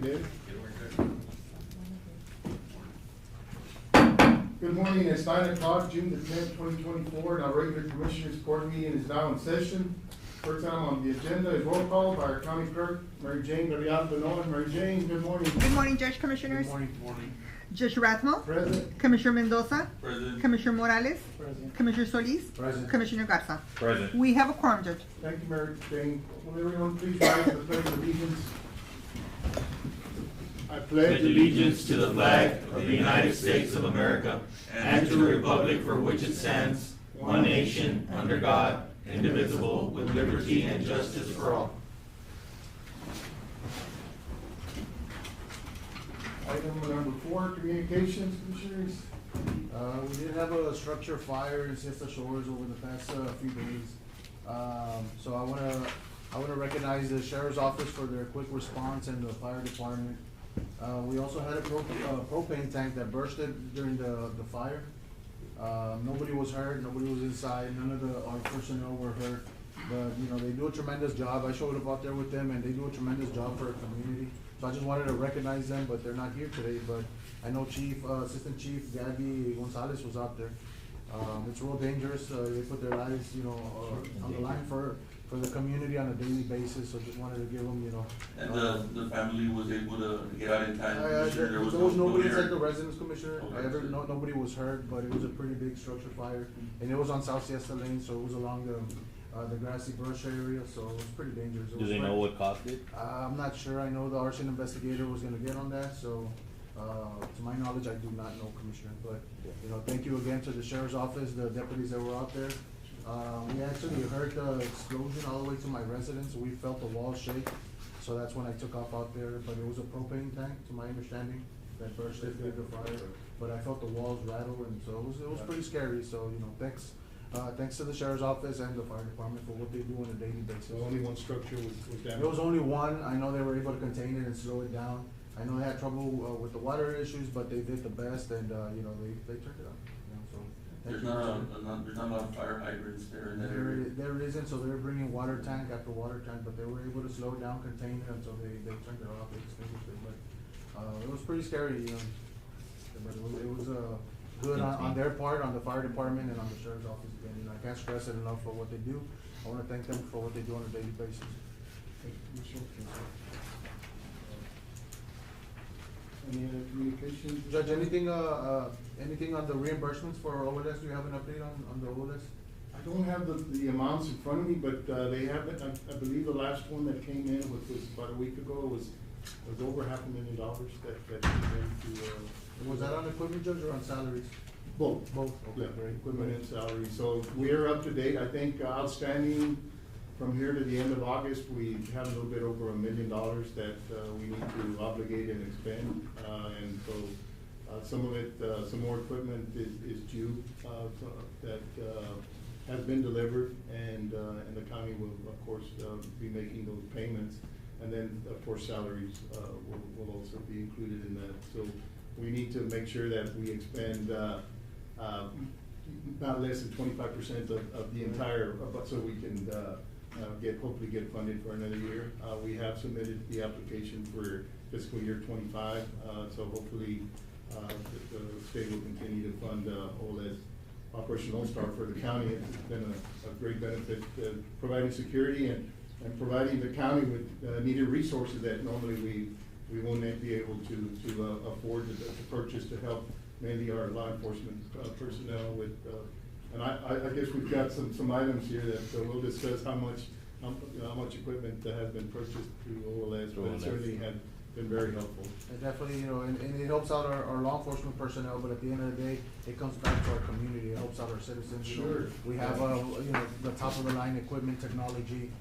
David. Good morning, it's 9 o'clock, June the 10th, 2024, and our regular Commissioners Court meeting is now in session. First item on the agenda is roll call by our County Clerk, Mary Jane Gallardo. Mary Jane, good morning. Good morning, Judge Commissioners. Good morning. Good morning. Judge Rathmo. Present. Commissioner Mendoza. Present. Commissioner Morales. Present. Commissioner Solis. Present. Commissioner Garza. Present. We have a quorum, Judge. Thank you, Mary Jane. Will everyone please rise to the pledge of allegiance? I Pledge allegiance to the flag of the United States of America and to the republic for which it stands, one nation, under God, indivisible, with liberty and justice for all. Item number 4, communications, Commissioners. We did have a structure fire in Siesta Shores over the past few days. So I wanna recognize the Sheriff's Office for their quick response and the fire department. We also had a propane tank that bursted during the fire. Nobody was hurt, nobody was inside, none of our personnel were hurt. But, you know, they do a tremendous job. I showed up out there with them and they do a tremendous job for our community. So I just wanted to recognize them, but they're not here today. But I know Assistant Chief Gabby Gonzalez was out there. It's real dangerous. They put their lives, on the line for the community on a daily basis. So just wanted to give them, And the family was able to get out in time? There was no nobody hurt? inside the residence, Commissioner. Okay. Nobody was hurt, but it was a pretty big structure fire. And it was on South Siesta Lane, so it was along the grassy brush area, so it was pretty dangerous. Do they know what caused it? I'm not sure. I know the arson investigator was gonna get on that, so, to my knowledge, I do not know, Commissioner. But, thank you again to the Sheriff's Office, the deputies that were out there. We actually heard the explosion all the way to my residence. We felt the walls shake, so that's when I took off out there. But it was a propane tank, to my understanding, that bursted through the fire. But I felt the walls rattle, and so it was pretty scary. So, thanks to the Sheriff's Office and the fire department for what they do on a daily basis. So only one structure was damaged? There was only one. I know they were able to contain it and slow it down. I know they had trouble with the water issues, but they did the best, and they turned it on. So thank There's you. not a lot of fire hydrants there in that area. There isn't, so they were bringing water tank after water tank, but they were able to slow it down, contain it until they turned it off, they extinguished it. But it was pretty scary, but it was good on their part, on the fire department and on the Sheriff's Office again. I can't stress it enough for what they do. I wanna thank them for what they do on a daily basis. Thank you, Commissioner. Any other communications? Judge, anything on the reimbursements for OLS? Do you have an update on the OLS? I don't have the amounts in front of me, but they have it. I believe the last one that came in, which was about a week ago, was over $500,000 that came into. Was that on equipment, Judge, or on salaries? Both. Both, Yeah, okay, great. equipment and salary. So we're up to date. I think outstanding from here to the end of August, we have a little bit over $1 million that we need to obligate and expend. And so some of it, some more equipment is due that has been delivered, and the county will, of course, be making those payments. And then, of course, salaries will also be included in that. So we need to make sure that we expend not less than 25% of the entire, but so we can hopefully get funded for another year. We have submitted the application for fiscal year 25, so hopefully the state will continue to fund OLS Operation Lone Star for the county. It's been a great benefit, providing security and providing the county with needed resources that normally we won't be able to afford to purchase to help mainly our law enforcement personnel with. And I guess we've got some items here that we'll discuss how much equipment has been purchased through OLS, but it certainly had been very helpful. And definitely, and it helps out our law enforcement personnel, but at the end of the day, it comes back to our community. It helps out our citizens. Sure. We have, the top of the line equipment, technology,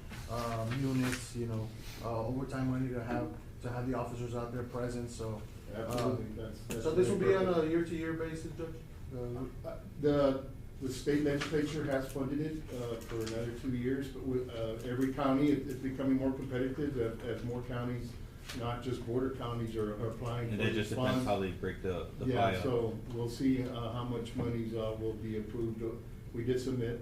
units, overtime money to have the officers out there present, so. Absolutely, that's So this will be on a year-to-year basis, Judge? The state legislature has funded it for another 2 years, but with every county, it's becoming more competitive as more counties, not just border counties, are applying for And it just depends funds. how they break the Yeah, pie up. so we'll see how much monies will be approved. We did submit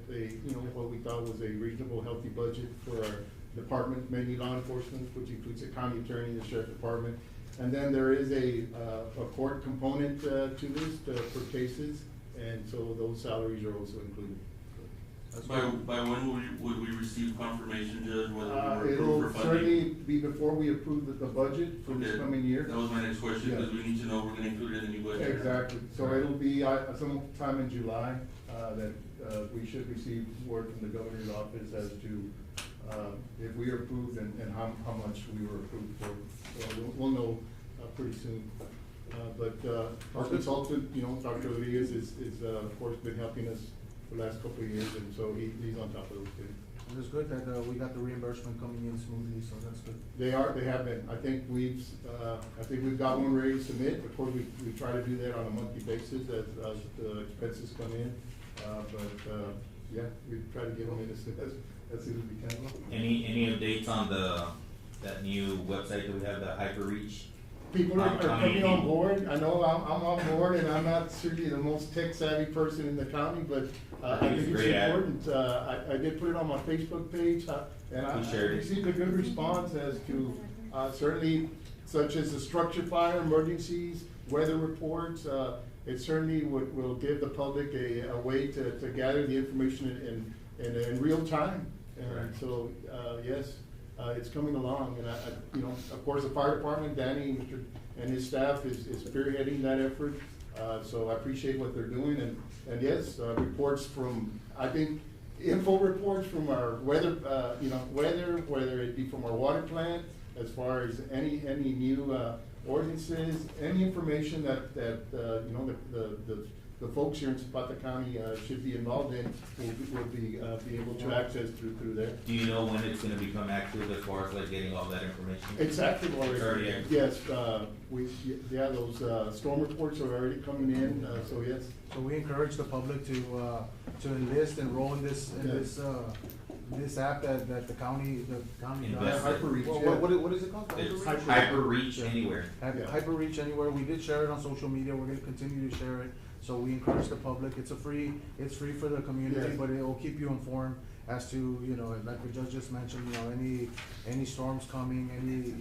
what we thought was a reasonable, healthy budget for our department, mainly law enforcement, which includes the county attorney, the sheriff department, And then there is a court component to this, for cases, and so those salaries are also included. By when would we receive confirmation, Judge, whether we were It'll approved for funding? certainly be before we approve the budget for this Okay. coming year. That was my next question, Yeah. because we need to know we're gonna include it in the new budget. Exactly, so it'll be sometime in July, that we should receive word from the governor's office as to, if we are approved and how much we were approved for. So we'll know, pretty soon. But our consultant, Dr. Rodriguez is, of course, been helping us the last couple of years, and so he's on top of those things. And it's good that, we got the reimbursement coming in smoothly, so that's good. They have been. I think we've got one ready to submit. Of course, we try to do that on a monthly basis as the expenses come in. Yeah, we try to get them in as soon as we can. Any updates on that new website that we have, the HyperReach? People are coming on board. I know I'm on board, and I'm not certainly the most tech savvy person in the county, but I think it's Great ad. important. I did put it on my Facebook page, and I We shared it. received a good response as to, certainly, such as the structure fire emergencies, weather reports. It certainly will give the public a way to gather the information in real time. And so, yes, it's coming along, and of course, the fire department, Danny and his staff is spearheading that effort. So I appreciate what they're doing, and yes, reports from, I think, info reports from our weather, whether it be from our water plant, as far as any new ordinances, any information that the folks here in Zapata County should be involved in, will be able to access through there. Do you know when it's gonna become active as far as like getting all that information? It's active already. It's already active. Yes, those storm reports are already coming in, so yes. So we encourage the public to enlist, enroll in this, this app that the county Invest does. in. HyperReach, What is it called? It's HyperReach? HyperReach Anywhere. Yeah. HyperReach Anywhere. We did share it on social media. We're gonna continue to share it. So we encourage the public. It's free for the community, Yes. but it will keep you informed as to, like the judge just mentioned, any storms coming, any,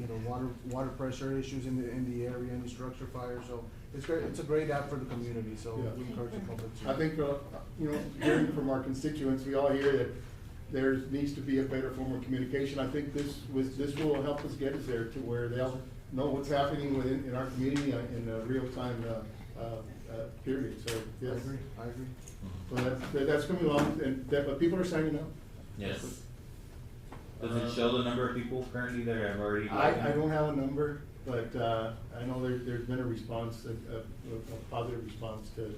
water pressure issues in the area, any structure fire. So it's great. It's a great app for the community. So Yeah. we encourage the public to. I think, hearing from our constituents, we all hear that there needs to be a better form of communication. I think this will help us get us there to where they'll know what's happening in our community in a real time, period, so, yes. I agree. So that's coming along, but people are signing up. Yes. Does it show the number of people currently that have already? I don't have a number, but, I know there's been a response, a positive response to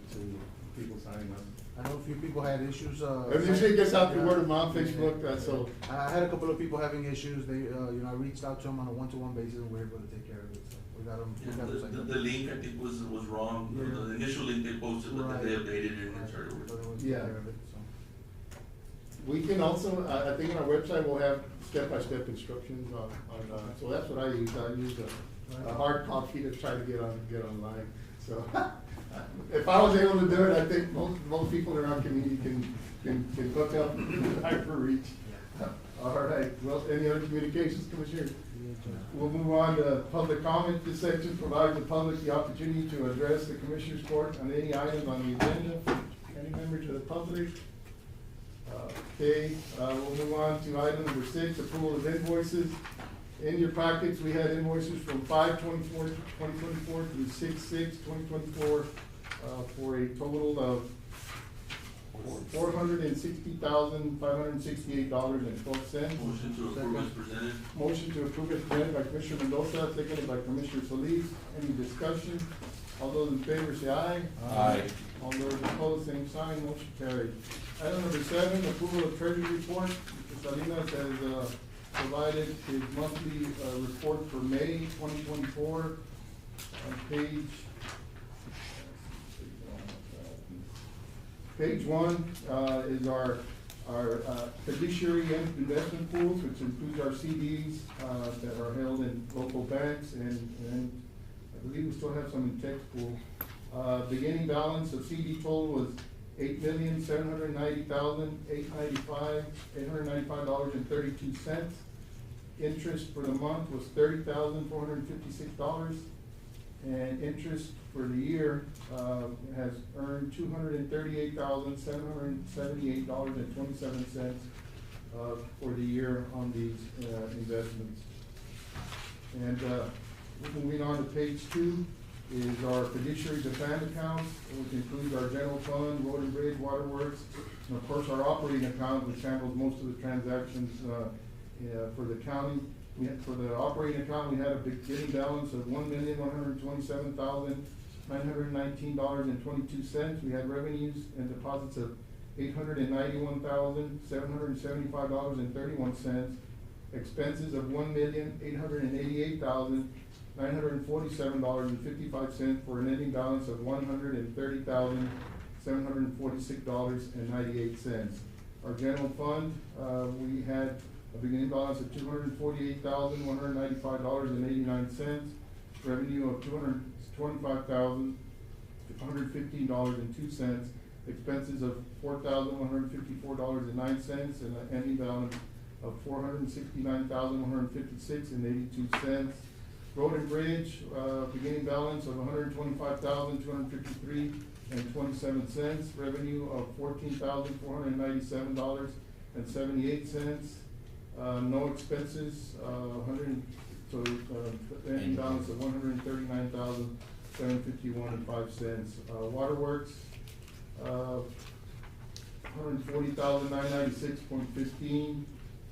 people signing up. I know a few people had issues. It usually gets out through word of mouth, Facebook, so. I had a couple of people having issues. They, I reached out to them on a one-to-one basis, and we were able to take care of it. So we got them. signed up. The link, I think, was wrong. Yeah. The initial link they posted, but then they updated it and it started So working. they will take Yeah. care of it, so. We can also, I think on our website, we'll have step-by-step instructions on, so that's what I use. I use a hard copy to try to get online, so. If I was able to do it, I think most people in our community can hook up HyperReach. All right, well, any other communications, Commissioner? We'll move on to public comment. This section provides the public the opportunity to address the Commissioners Court on any item on the agenda. Any members of the public? Okay, we'll move on to item number 6, approval of invoices. In your packets, we had invoices from 5/24/2024 through 6/6/2024, for a total of $460,568.12. Motion to approve as presented. Motion to approve is presented by Commissioner Mendoza, seconded by Commissioner Solis. Any discussion? All those in favor say aye. Aye. All those opposed, same sign, motion carried. Item number 7, approval of treasury report. Mr. Salinas has, provided his monthly, report for May 2024 on page 1, is our fiduciary investment pools, which includes our CDs, that are held in local banks, and I believe we still have some in tax pool. Beginning balance of CD total was $8,790,895.32. interest for the month was $30,456. And interest for the year, has earned $238,778.27, for the year on these, investments. And, moving on to page 2 is our fiduciary defend accounts, which includes our general fund, road and bridge, waterworks, and of course, our operating account, which handles most of the transactions, for the county. For the operating account, we had a beginning balance of $1,127,919.22. We had revenues and deposits of $891,775.31. Expenses of $1,888,947.55 for an ending balance of $130,746.98. Our general fund, we had a beginning balance of $248,195.89, revenue of $225,115.02, expenses of $4,154.09, and an ending balance of $469,156.82. Road and bridge, beginning balance of $125,253.27, revenue of $14,497.78. No expenses, ending balance of $139,751.05. Waterworks, $140,996.15,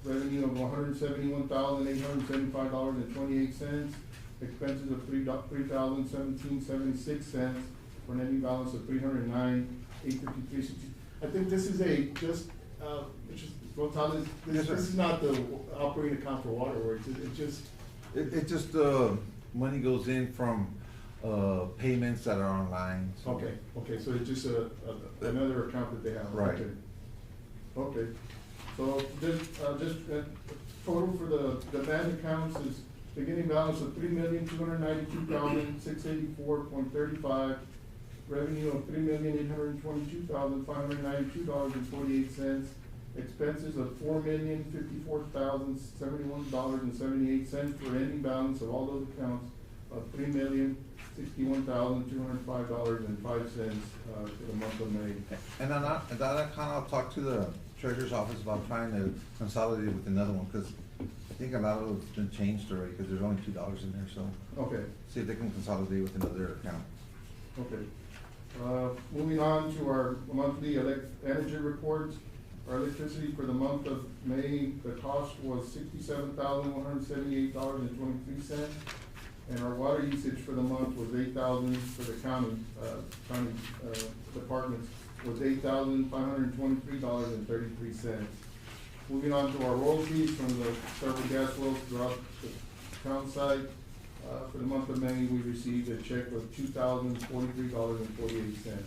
revenue of $171,875.28, expenses of $3,017.76 for an ending balance of $309,853.60. I think this is this is not the operating account for waterworks. It just, money goes in from, payments that are online. So. Okay, so it's just another account that they have. Right. Okay, so total for the band accounts is beginning balance of $3,292,684.35, revenue of $3,822,592.48, expenses of $4,054,071.78 for ending balance of all those accounts of $3,061,205.05 for the month of May. And on that account, I'll talk to the treasurer's office about trying to consolidate it with another one, because I think a lot of it's been changed already, because there's only $2 in there, so. Okay. See if they can consolidate with another account. Okay. Moving on to our monthly energy reports. Our electricity for the month of May, the cost was $67,178.23. And our water usage for the month was $8,000 for the county departments was $8,523.33. Moving on to our royalties from the several gas wells throughout the town site. For the month of May, we received a check of $2,043.48.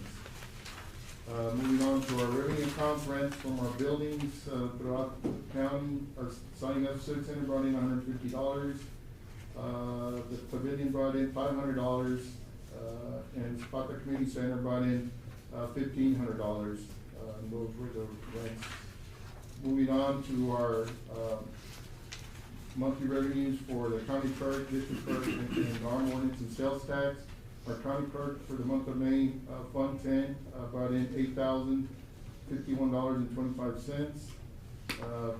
Moving on to our revenue accounts, rents from our buildings throughout the county. Our signing up civic center brought in $150. The pavilion brought in $500, and Zapata Community Center brought in $1,500. Those were the rents. Moving on to our monthly revenues for the county clerk, district clerk, and arm ordinance and sales tax. Our county clerk for the month of May, Fund 10, brought in $8,051.25.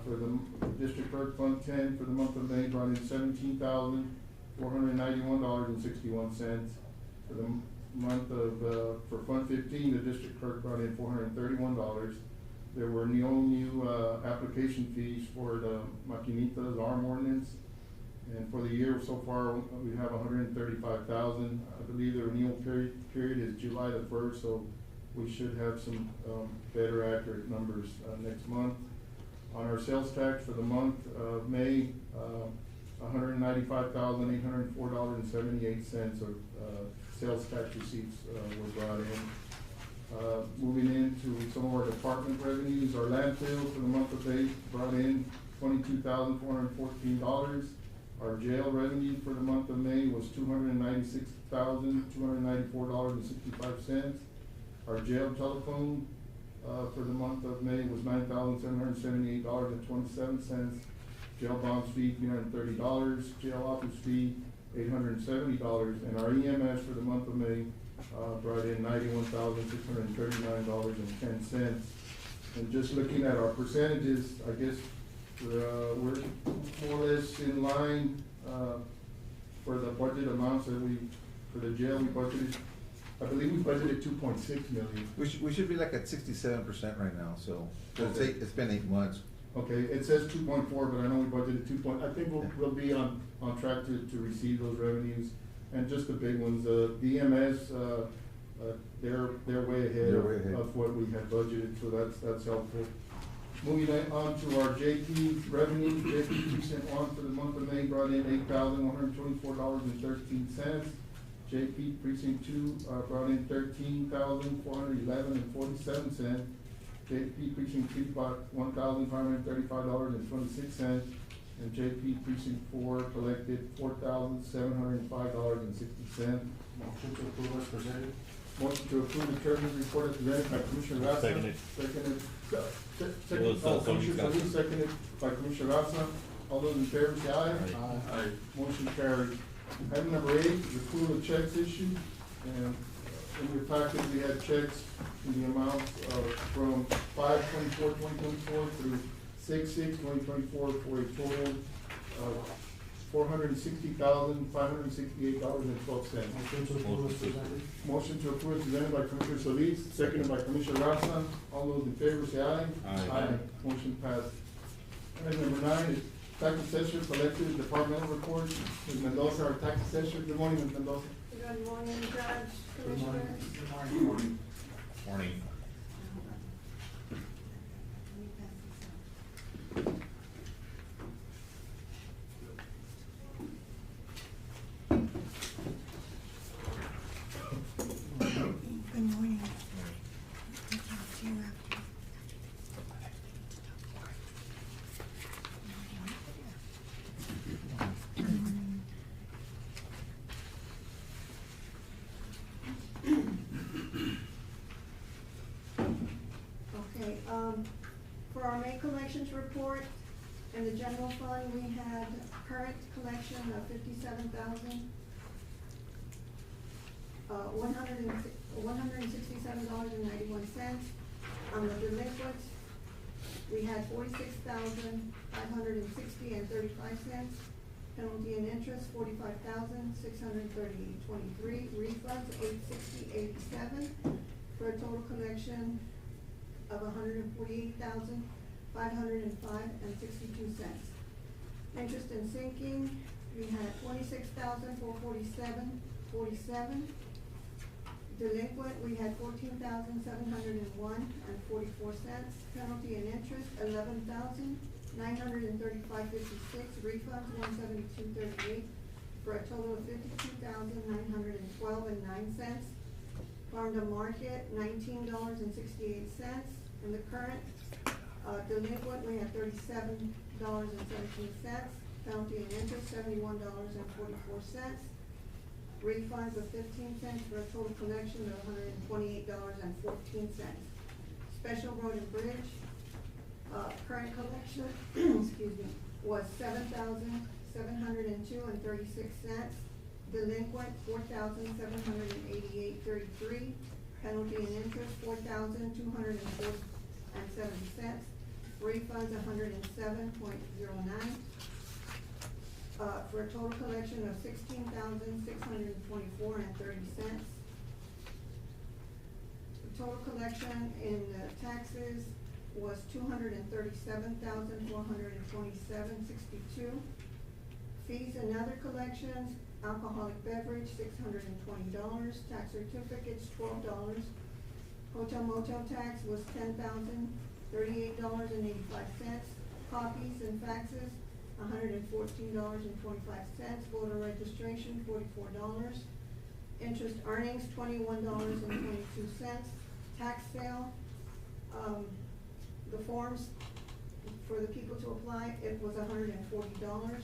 For the district clerk, Fund 10, for the month of May, brought in $17,491.61. For the month of, for Fund 15, the district clerk brought in $431. There were no new application fees for the Maquinitas arm ordinance. And for the year so far, we have $135,000. I believe the renewal period is July the 1st, so we should have some better accurate numbers next month. On our sales tax for the month of May, $195,804.78 of sales tax receipts were brought in. Moving into some of our department revenues, our landfill for the month of May brought in $22,414. Our jail revenue for the month of May was $296,294.65. Our jail telephone for the month of May was $9,778.27. jail bonds fee, $330, jail office fee, $870, and our EMS for the month of May, brought in $91,639.10. And just looking at our percentages, I guess, we're more or less in line, for the budget amounts that for the jail, we budgeted, I believe we budgeted 2.6 million. We should be like at 67% right now, so, 'cause it's been 8 months. Okay, it says 2.4, but I know we budgeted 2 point, I think we'll be on track to receive those revenues. And just the big ones, the EMS, they're way ahead They're way ahead. of what we had budgeted, so that's helpful. Moving on to our JP revenue, JP precinct one for the month of May brought in $8,124.13. JP precinct two, brought in $13,411.47. JP precinct three brought $1,535.26. And JP precinct four collected $4,705.60. Motion to approve as presented. Motion to approve the treasurer's report as presented by Commissioner Garza. Seconded. Seconded, Was, Commissioner Solis. Solis, seconded by Commissioner Garza. All those in favor say aye. Aye. Motion carried. Item number 8, the approval of checks issued. And in your packet, we had checks in the amount of from 5/24/2024 through 6/6/2024 for a total of $460,568.12. Motion to approve as presented. Motion to approve is presented by Commissioner Solis, seconded by Commissioner Garza. All those in favor say aye. Aye. Motion passed. Item number 9 is tax assessor collected departmental report. Ms. Mendoza, our tax assessor. Good morning, Ms. Mendoza. Good morning, Judge, Good morning. Commissioners. Morning. Good morning. I'll talk to you after. Okay, for our May collections report, in the general fund, we had current collection of $167.91. On the delinquents, we had $46,560.35. Penalty and interest, $45,638.23. Refunds, $860.87, for a total collection of $148,505.62. Interest and sinking, we had $26,447.47. Delinquent, we had $14,701.44. Penalty and interest, $11,935.56. Refunds, $172.38, for a total of $52,912.09. Farm to market, $19.68. In the current, delinquent, we have $37.17. Penalty and interest, $71.44. Refunds of 15 cents, for a total collection of $128.14. Special road and bridge, current collection, excuse me, was $7,702.36. Delinquent, $4,788.33. Penalty and interest, $4,204.70. Refunds, $107.09. For a total collection of $16,624.30. The total collection in taxes was $237,427.62. Fees and other collections, alcoholic beverage, $620. Tax certificates, $12. Hotel motel tax was $10,038.85. Copies and faxes, $114.25. Voter registration, $44. Interest earnings, $21.22. Tax sale, the forms for the people to apply, it was $140.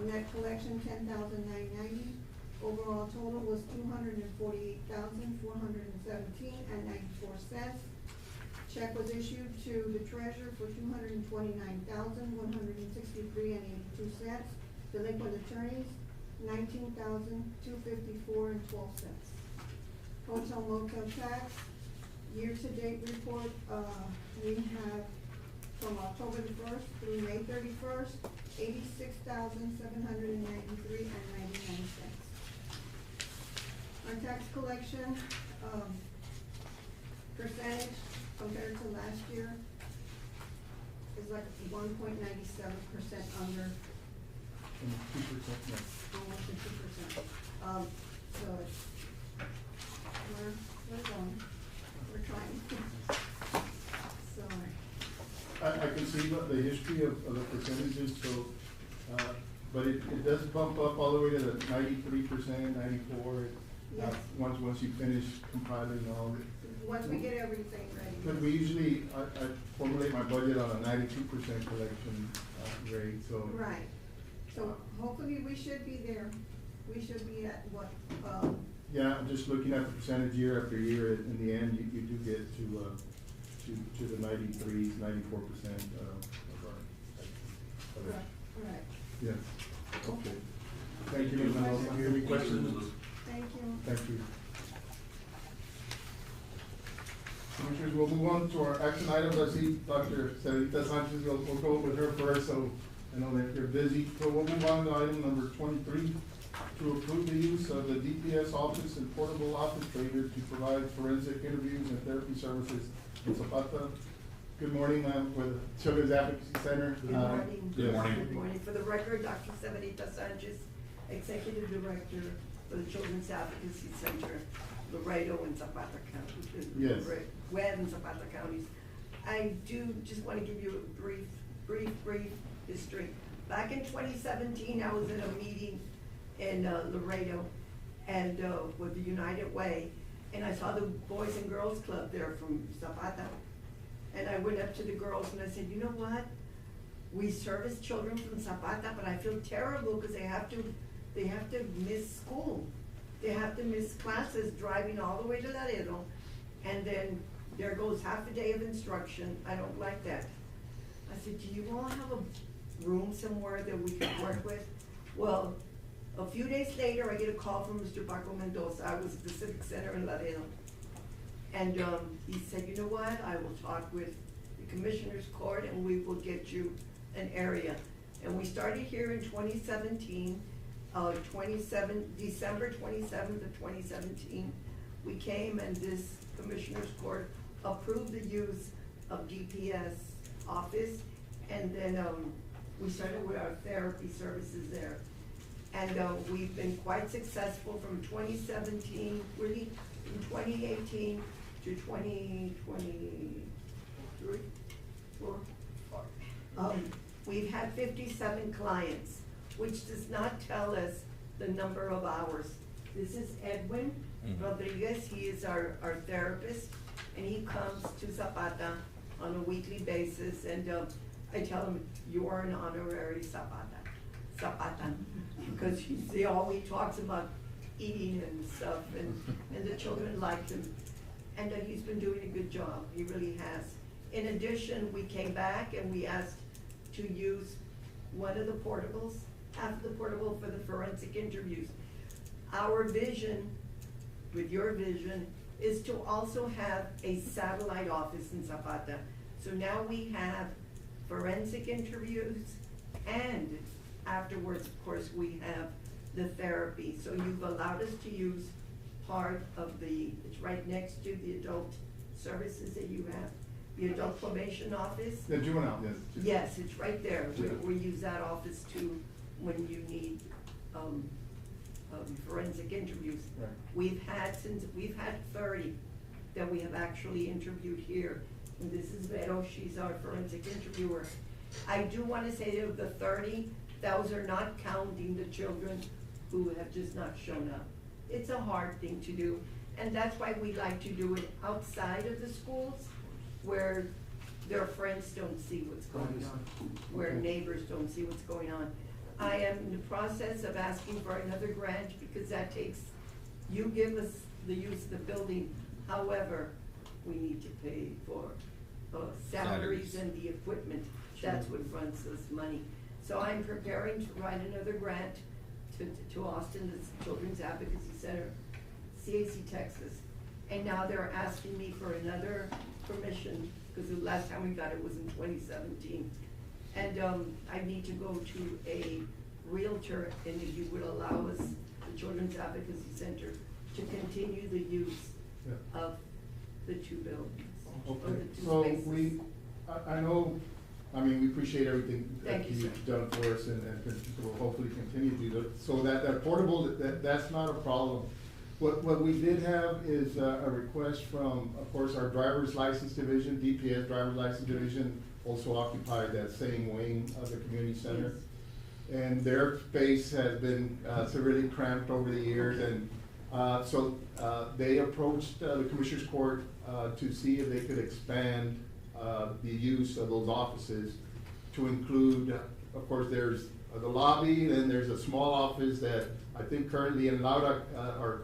Net collection, $10,990. Overall total was $248,417.94. Check was issued to the treasurer for $229,163.82. Delinquent attorneys, $19,254.12. Hotel motel tax, year-to-date report, we have from October the 1st through May 31st, $86,793.99. Our tax collection, percentage compared to last year is like 1.97% under, 2%, almost 2%. So it's, we're going, we're trying. So, I can see the history of the percentages, so, but it does bump up all the way to the 93%, 94. Yes. Once you finish compiling all the. once we get everything ready. But we usually, I formulate my budget on a 92% collection rate, so. Right, so hopefully we should be there, we should be at what, Yeah, I'm just looking at the percentage year after year, in the end, you do get to the 93s, 94% of our. right, Yes, okay. Thank you, Ms. Mendoza. Any questions? thank you. Thank you. Commissioners, we'll move on to our action items. I see Dr. Sarita Sanchez, we'll go with her first, so I know that you're busy. So we'll move on to item number 23, to approve the use of the DPS office and portable office trailer to provide forensic interviews and therapy services in Zapata. Good morning, ma'am, with Children's Advocacy Center. Good morning. Good morning. Good morning. For the record, Dr. Severita Sanchez, Executive Director for the Children's Advocacy Center, Laredo and Zapata County. Yes. Webb and Zapata counties. I do just want to give you a brief history. Back in 2017, I was in a meeting in Laredo and with the United Way, and I saw the Boys and Girls Club there from Zapata. And I went up to the girls and I said, you know what? We service children from Zapata, but I feel terrible because they have to miss school. They have to miss classes driving all the way to Laredo, and then there goes half a day of instruction. I don't like that. I said, do you all have a room somewhere that we can work with? Well, a few days later, I get a call from Mr. Paco Mendoza. I was at the Civic Center in Laredo. And he said, you know what, I will talk with the Commissioner's Court and we will get you an area. And we started here in 2017, December 27th of 2017. We came and this Commissioner's Court approved the use of DPS office. And then we started with our therapy services there. And we've been quite successful from 2017, really from 2018 to 2023, we've had 57 clients, which does not tell us the number of hours. This is Edwin Rodriguez. He is our therapist, and he comes to Zapata on a weekly basis, and I tell him, you are an honorary Zapata, because he always talks about eating and stuff, and the children like him. And he's been doing a good job, he really has. In addition, we came back and we asked to use one of the portables, half of the portable for the forensic interviews. Our vision, with your vision, is to also have a satellite office in Zapata. So now we have forensic interviews, and afterwards, of course, we have the therapy. So you've allowed us to use part of it's right next to the adult services that you have. The adult probation office. The juvenile, yes. Yes, it's right there. Yeah. We use that office too when you need forensic interviews. Right. We've had 30 that we have actually interviewed here. And this is Vero, she's our forensic interviewer. I do want to say that of the 30, those are not counting the children who have just not shown up. It's a hard thing to do, and that's why we like to do it outside of the schools where their friends don't see what's going on, where neighbors don't see what's going on. I am in the process of asking for another grant because that takes, you give us the use of the building, however, we need to pay for salaries and the equipment. That's what runs us money. So I'm preparing to write another grant to Austin, the Children's Advocacy Center, CAC, Texas. And now they're asking me for another permission, because the last time we got it was in 2017. And I need to go to a realtor, and if you would allow us, the Children's Advocacy Center, to continue the use Yeah. of the two buildings, or Okay, the two so spaces. I know, I mean, we appreciate everything that Thank you, you've sir. done for us and will hopefully continue to do that. So that portable, that's not a problem. What we did have is a request from, of course, our driver's license division, DPS driver's license division, also occupied that same wing of the community center. And their space has been severely cramped over the years, and so they approached the Commissioners Court to see if they could expand the use of those offices to include, of course, there's the lobby, and there's a small office that I think currently in Laura, our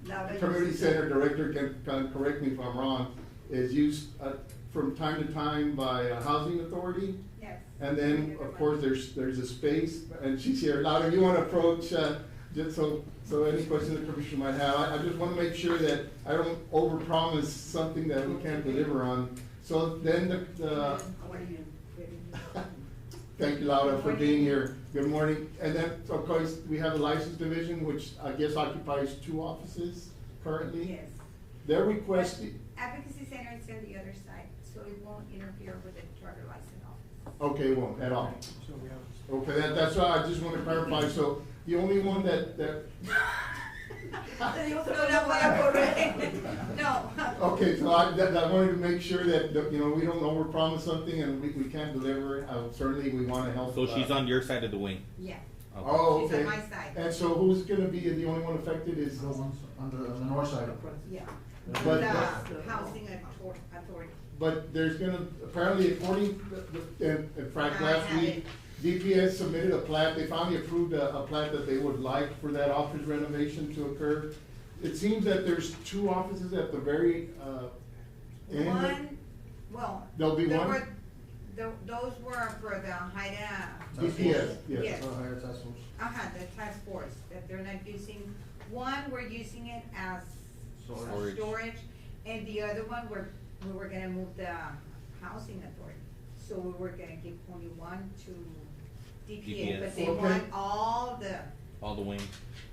Laura community uses center it. director can correct me if I'm wrong, is used from time to time by a housing authority. Yes. And then, of course, there's a space, and she's here. Laura, you want to approach, just so any questions the commission might have, I just want to make sure that I don't overpromise something that we can't deliver on. So then How are you? thank you, Laura, for being here. Good morning. And then, of course, we have the license division, which I guess occupies 2 offices currently. Yes. They're requesting, Advocacy Center is on the other side, so it won't interfere with the driver license office. okay, won't at all. Okay, that's why I just want to clarify. So the only one that No. okay, so I wanted to make sure that, you know, we don't overpromise something and we can't deliver. Certainly, we want to help. So she's on your side of the wing? Yeah. Oh, She's okay. on my side. And so who's gonna be the only one affected is? The ones on the north side. Yeah. But- The housing authority. But there's gonna, apparently according, in fact, last I have week, DPS submitted a plat, they finally approved a plat that they would like for that office renovation to occur. It seems that there's 2 offices at the very, end. One, well. There'll be there one? were- Those were for the HIDA. DPS, yes. Yes. Higher task force. The task force, that they're not using, one, we're using it as Storage. storage, and the other one, we were gonna move the housing authority. So we were gonna give only one to DPA, but they Okay. want all the, All the wing?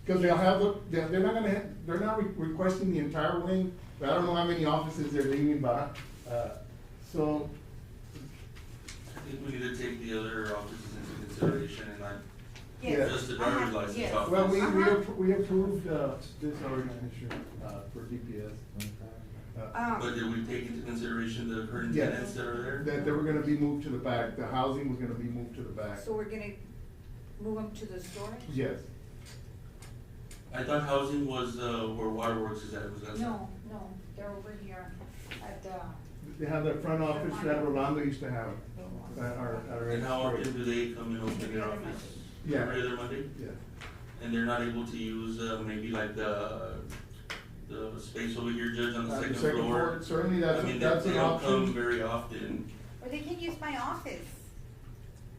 Cause they'll have, they're not gonna have, they're not requesting the entire wing, but I don't know how many offices they're leaving by. So, I think we need to take the other offices into consideration and not Yeah. just the driver's Uh-huh, license yes. office. well, Uh-huh. we approved, this organization, for DPS. But did we take into consideration the current Yes. tenants that are there? That they were gonna be moved to the back, the housing was gonna be moved to the back. so we're gonna move them to the storage? Yes, I thought housing was, where Waterworks is at, was that? No, they're over here at the. they have that front office that Rolando used to have, at our. And how often do they come and open their office? Yeah. Every other Monday? Yeah, And they're not able to use, maybe like the space over here, Judge, on the The second second floor? floor, certainly I mean, that's they an don't come option. very often. Or they can use my office.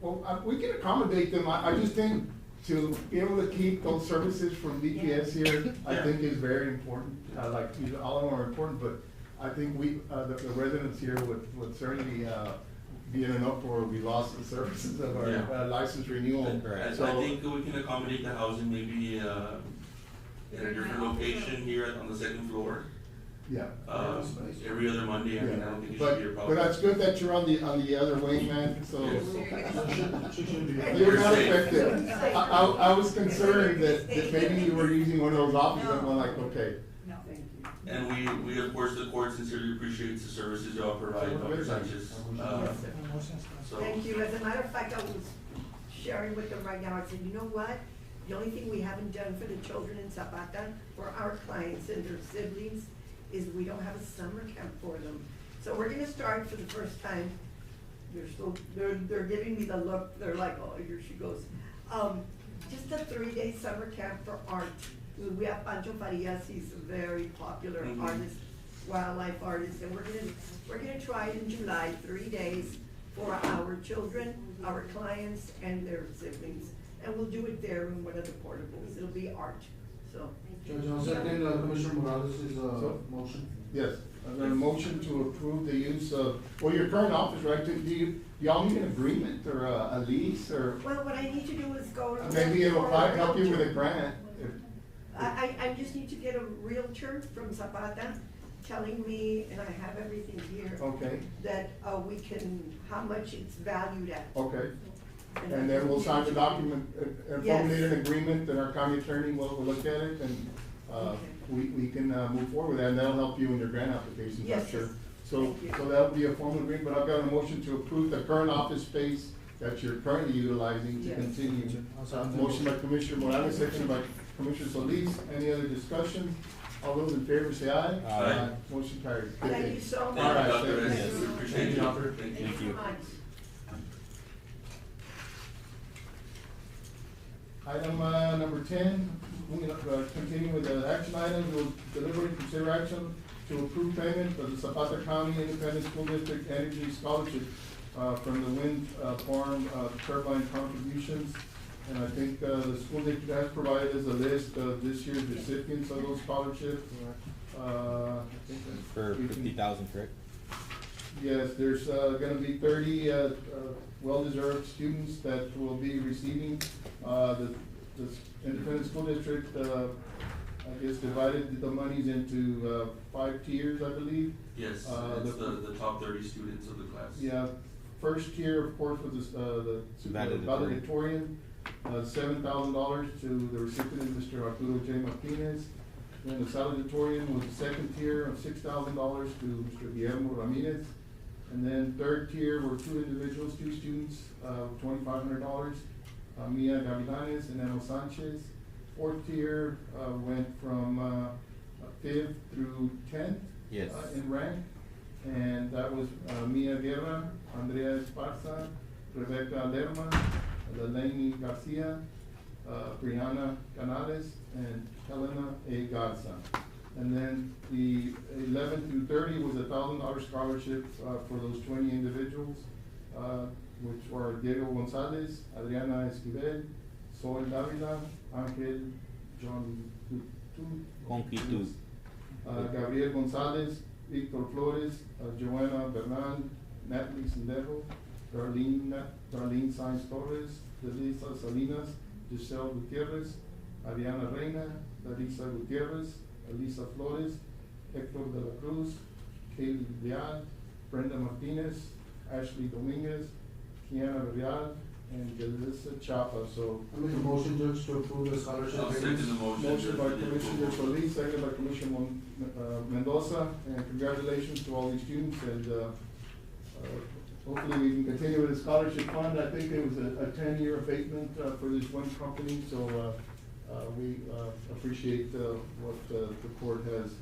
Well, we can accommodate them, I just think to be able to keep those services from DPS here, I Yeah. think is very important. Like, all of them are important, but I think the residents here would certainly, be in an uproar if we lost the services of our Yeah. license renewal. I So- think we can accommodate the housing maybe, in a different location here on the second floor. Yeah. Every other Monday, I mean, I don't think it should be a But problem. that's good that you're on the other wing, man, so. Yes. She shouldn't be. You're not safe. affected. I was concerned that maybe you were using one of those offices, I'm like, okay. No. Thank you. And we, of course, the court sincerely appreciates the services y'all provide, Dr. Sanchez. Yes, sir. So, Thank you. As a matter of fact, I was sharing with them right now, I said, you know what? The only thing we haven't done for the children in Zapata, for our clients and their siblings, is we don't have a summer camp for them. So we're gonna start for the first time. They're giving me the look, they're like, oh, here she goes. Just a 3-day summer camp for art. We have Pancho Farias, he's a very popular Mhm. artist. wildlife artist, and we're gonna try it in July, 3 days for our children, our clients, and their siblings. And we'll do it there in one of the portables. It'll be art, so. Judge, I'll second Commissioner Morales' motion. Yes, I've got a motion to approve the use of, well, your current office, right, do y'all need an agreement or a lease or? Well, what I need to do is go. Maybe it'll for a help you with a realtor. grant. I just need to get a realtor from Zapata telling me, and I have everything here. Okay, That, we can, how much it's valued at. okay. And then we'll sign the document, and formulate an agreement, and our county attorney will look at it, and, Okay. we can, move forward with that, and that'll help you in your grant applications, I'm Yes, sure. yes. So, Thank you. so that'll be a formal agreement, but I've got a motion to approve the current office space that you're currently utilizing to Yes. continue. I'll second that Motion by Commissioner Morales, second by Commissioner Solis. Any other discussion? All those in favor say aye. Aye. Motion carries. Good Thank day. you so All much. right, Thank you, Dr. thank Reyes. you. Appreciate you. Doctor. Thank Thank you. you so much. Item, number 10, we continue with the action items. We'll deliver and consider action to approve payment of the Zapata County Independent School District Energy Scholarship, from the wind, farm, turbine contributions. And I think, the school district has provided us a list of this year's recipients of those scholarships. I think that For we can- 50,000, correct? Yes, there's, gonna be 30, well-deserved students that will be receiving, the independent school district, I guess divided the monies into, 5 tiers, I believe. Yes, The- it's the top 30 students of the class. Yeah, first tier, of course, was the valedictorian, $7,000 to the recipient, Mr. Arturo J. Martinez. Then the salutatorian was the second tier of $6,000 to Mr. Guillermo Ramirez. And then third tier were 2 individuals, 2 students, $2,500, Mia Gavilanes and Eno Sanchez. Fourth tier, went from, 5th through 10th. Yes. In rank, and that was, Mia Guerra, Andrea Esparza, Rebecca Lerma, Delaney Garcia, Brianna Canales, and Helena A. Garza. And then the 11 through 30 was $1,000 scholarship, for those 20 individuals, which were Diego Gonzalez, Adriana Esquivel, Sol Davila, Angel John Conquitud. Gabriel Gonzalez, Victor Flores, Joanna Bernal, Natalie Sendejo, Darlene Sainz Torres, Delisa Salinas, Giselle Gutierrez, Ariana Reina, Larissa Gutierrez, Elisa Flores, Hector de la Cruz, Kaylee Leal, Brenda Martinez, Ashley Dominguez, Kiana Real, and Delisa Chapa. So, I make a motion, Judge, to approve the scholarship I'll payments. second the motion. motion by for the Commissioner approval. Solis, second by Commissioner Mendoza, and congratulations to all these students, and, hopefully we can continue with the scholarship fund. I think it was a 10-year abatement, for this one company, so, we, appreciate, what, the court has,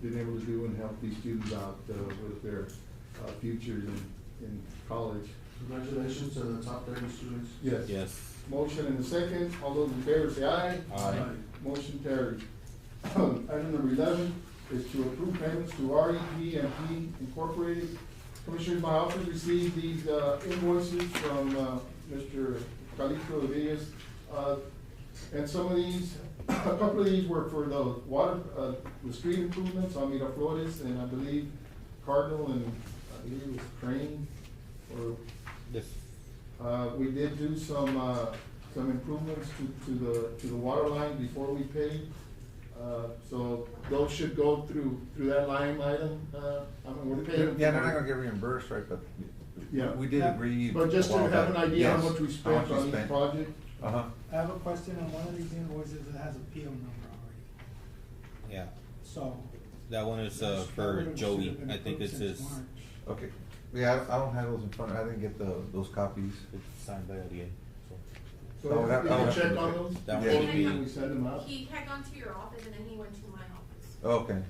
been able to do and help these students out, with their, futures in college. Congratulations to the top 30 students. Yes. Yes. Motion and a second, all those in favor say aye. Aye. Motion carried. Item number 11 is to approve payments to REP&P Incorporated. Commissioners, my office received these, invoices from, Mr. Calixto Rodriguez. And some of these, a couple of these were for the water, the street improvements on Miraflores, and I believe Cardinal, and I believe it was Crane, or Yes. we did do some improvements to the water line before we paid. So those should go through that line item, I mean, we're paying. Yeah, they're not gonna get reimbursed, right, but Yeah. we did agree. But just a to while have an back. idea how Yes, much we how spent much we on each spent. project. Uh-huh. I have a question on one of these invoices that has a PO number already, Yeah. so. That one is that for would've- Joey. should've been I think approved it's since his. March. Okay. Yeah, I don't have those in front, I didn't get those copies. It's signed by LDA. So. So Oh, that- you oh, can that's check okay. on those That before one would be- we send them out. He had gone to your office and then he went to my office. Okay.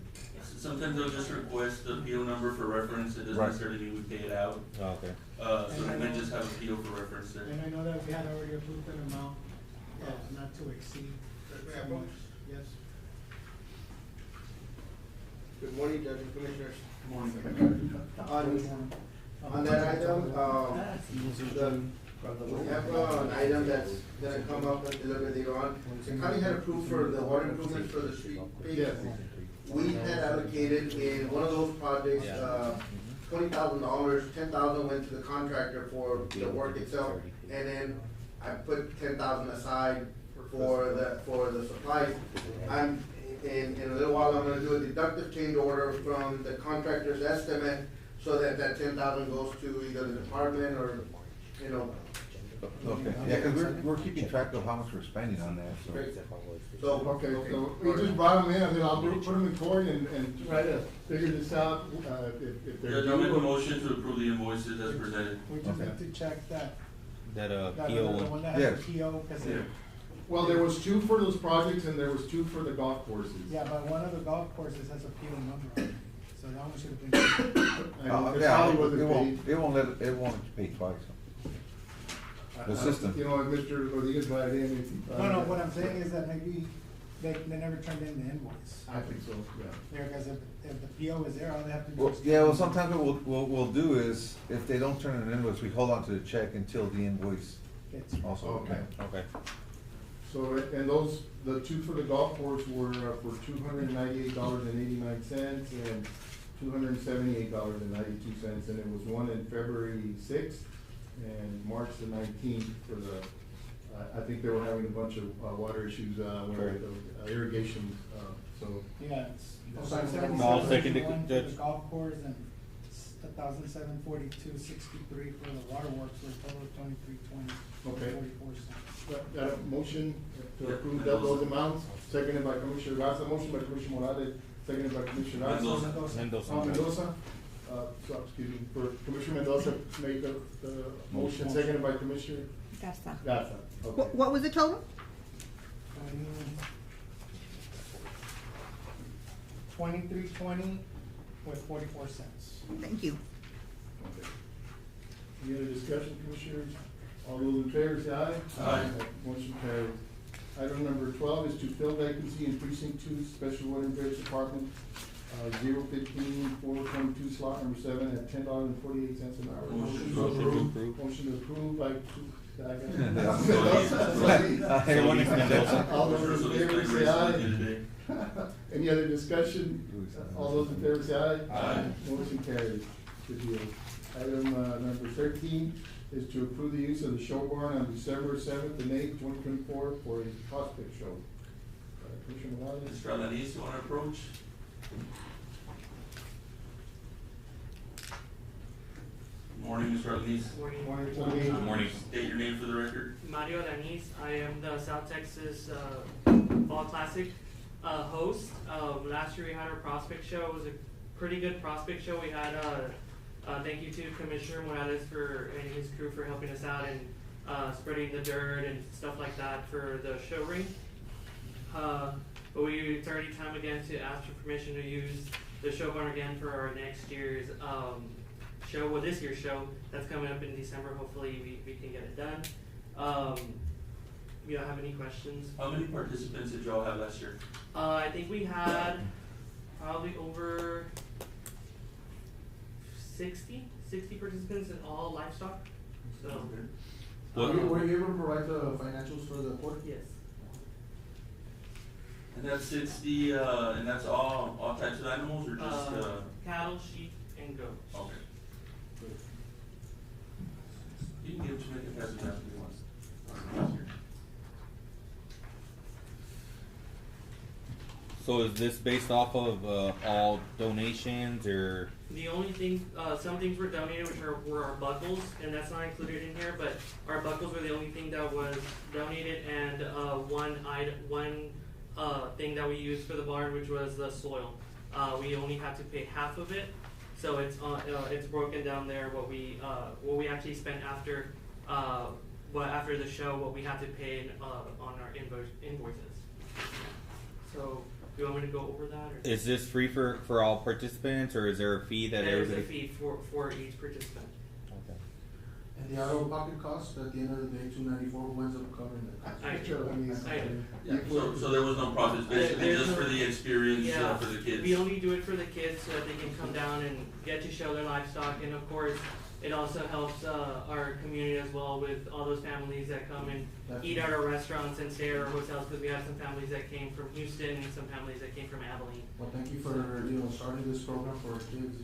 Sometimes they'll just request the PO number for reference, it doesn't Right. necessarily mean we pay it out. Oh, okay. So they may just have a PO for reference there. And I know that we had already approved an amount, not to exceed so much, yes. Good morning, Judge and Commissioners. On that item, we have an item that's gonna come up a little bit later on. The county had approved for the water improvements for the street. Yes. We had allocated in one of those projects, $20,000, $10,000 went to the contractor for the work itself, and then I put $10,000 aside for the supplies. In a little while, I'm gonna do a deductive change order from the contractor's estimate, so that $10,000 goes to either the department or, you know. Okay, yeah, cause we're keeping track of how much we're spending on that, so. Great. Okay, so we just brought them in, I said, I'll put them in court and try to figure this out, if they're. Judge, I'll make a motion to approve the invoices as presented. We just have to check that, That, that PO other one. one that has Yes. the PO, cause it, Well, there was two for those projects and there was two for the golf courses. yeah, but one of the golf courses has a PO number on it, so that one should have been. And it Yeah, probably it wasn't won't, paid. it won't pay twice. The I- system. You know, if Mr. Rodriguez brought it in, if. No, what I'm saying is that maybe they never turned in the invoice. I think so, yeah. Yeah, cause if the PO is there, all they have to do Well, is. yeah, well, sometimes what we'll do is, if they don't turn in an invoice, we hold on to the check until the invoice Gets- also. Okay. Okay. So, and those, the two for the golf course were for $298.89 and $278.92, and it was one in February 6th and March the 19th for the, I think they were having a bunch of water issues, where the irrigation, so. Yeah, it's No, I'll second it, 1,771 for Judge. the golf course and 1,742.63 for the waterworks, for a total of 2320. Okay. 44 cents. Got a motion to Yeah, approve Mendoza. those amounts, seconded by Commissioner Garza, motion by Commissioner Morales, seconded by Commissioner Garza. Mendoza. Mendoza. Mendoza, so, excuse me, for Commissioner Mendoza, made the motion, seconded by Commissioner Garza. Garza. Okay. What was the total? 2320 with 44 cents. Thank you. Okay. Any other discussion, Commissioners? All those in favor say aye. Aye. Motion carries. Item number 12 is to fill vacancy in precinct 2, Special Water and Dredge Department, 015-422, slot number 7 at $10.48 an hour. Motion to approve. Motion to approve by. Hey, one is Mendoza. All those in favor say aye. Today. Any other discussion? All those in favor say aye. Aye. Motion carries. Good deal. Item number 13 is to approve the use of the show barn on December 7th and 8th, 2024 for a prospect show. Commissioner Morales? Mr. Alanis, you wanna approach? Morning, Mr. Alanis. Morning, Good morning. State your name for the record. Mario Alanis. I am the South Texas Fall Classic host. Last year we had our prospect show. It was a pretty good prospect show. We had thank you to Commissioner Morales and his crew for helping us out and spreading the dirt and stuff like that for the show ring. But it's already time again to ask for permission to use the show barn again for our next year's show, well, this year's show that's coming up in December. Hopefully we can get it done. You don't have any questions? How many participants did y'all have last year? I think we had probably over 60 participants in all livestock. So, Were you able to provide the financials for the court? yes. And that's 60, and that's all types of animals, or just, Cattle, sheep, and goats. okay. You can give it to me, pass it down if you want. So is this based off of all donations or? The only thing, some things were donated, which were our buckles, and that's not included in here, but our buckles were the only thing that was donated, and one thing that we used for the barn, which was the soil. We only had to pay half of it, so it's broken down there what we actually spent after after the show, what we had to pay on our invoices. So, do you want me to go over that? Or? Is this free for all participants, or is there a fee that There is a everybody? fee for each participant. Okay. And the out-of-pocket cost, at the end of the day, $294, who ends up covering that cost? I- Sure, I mean, Yeah, so there was no profit, basically There's just no- for the experience, Yeah, for the kids. we only do it for the kids so that they can come down and get to show their livestock, and of course, it also helps, our community as well with all those families that come and eat at our restaurants and stay at our hotels, because we have some families that came from Houston and some families that came from Abilene. Well, thank you for, starting this program for our kids,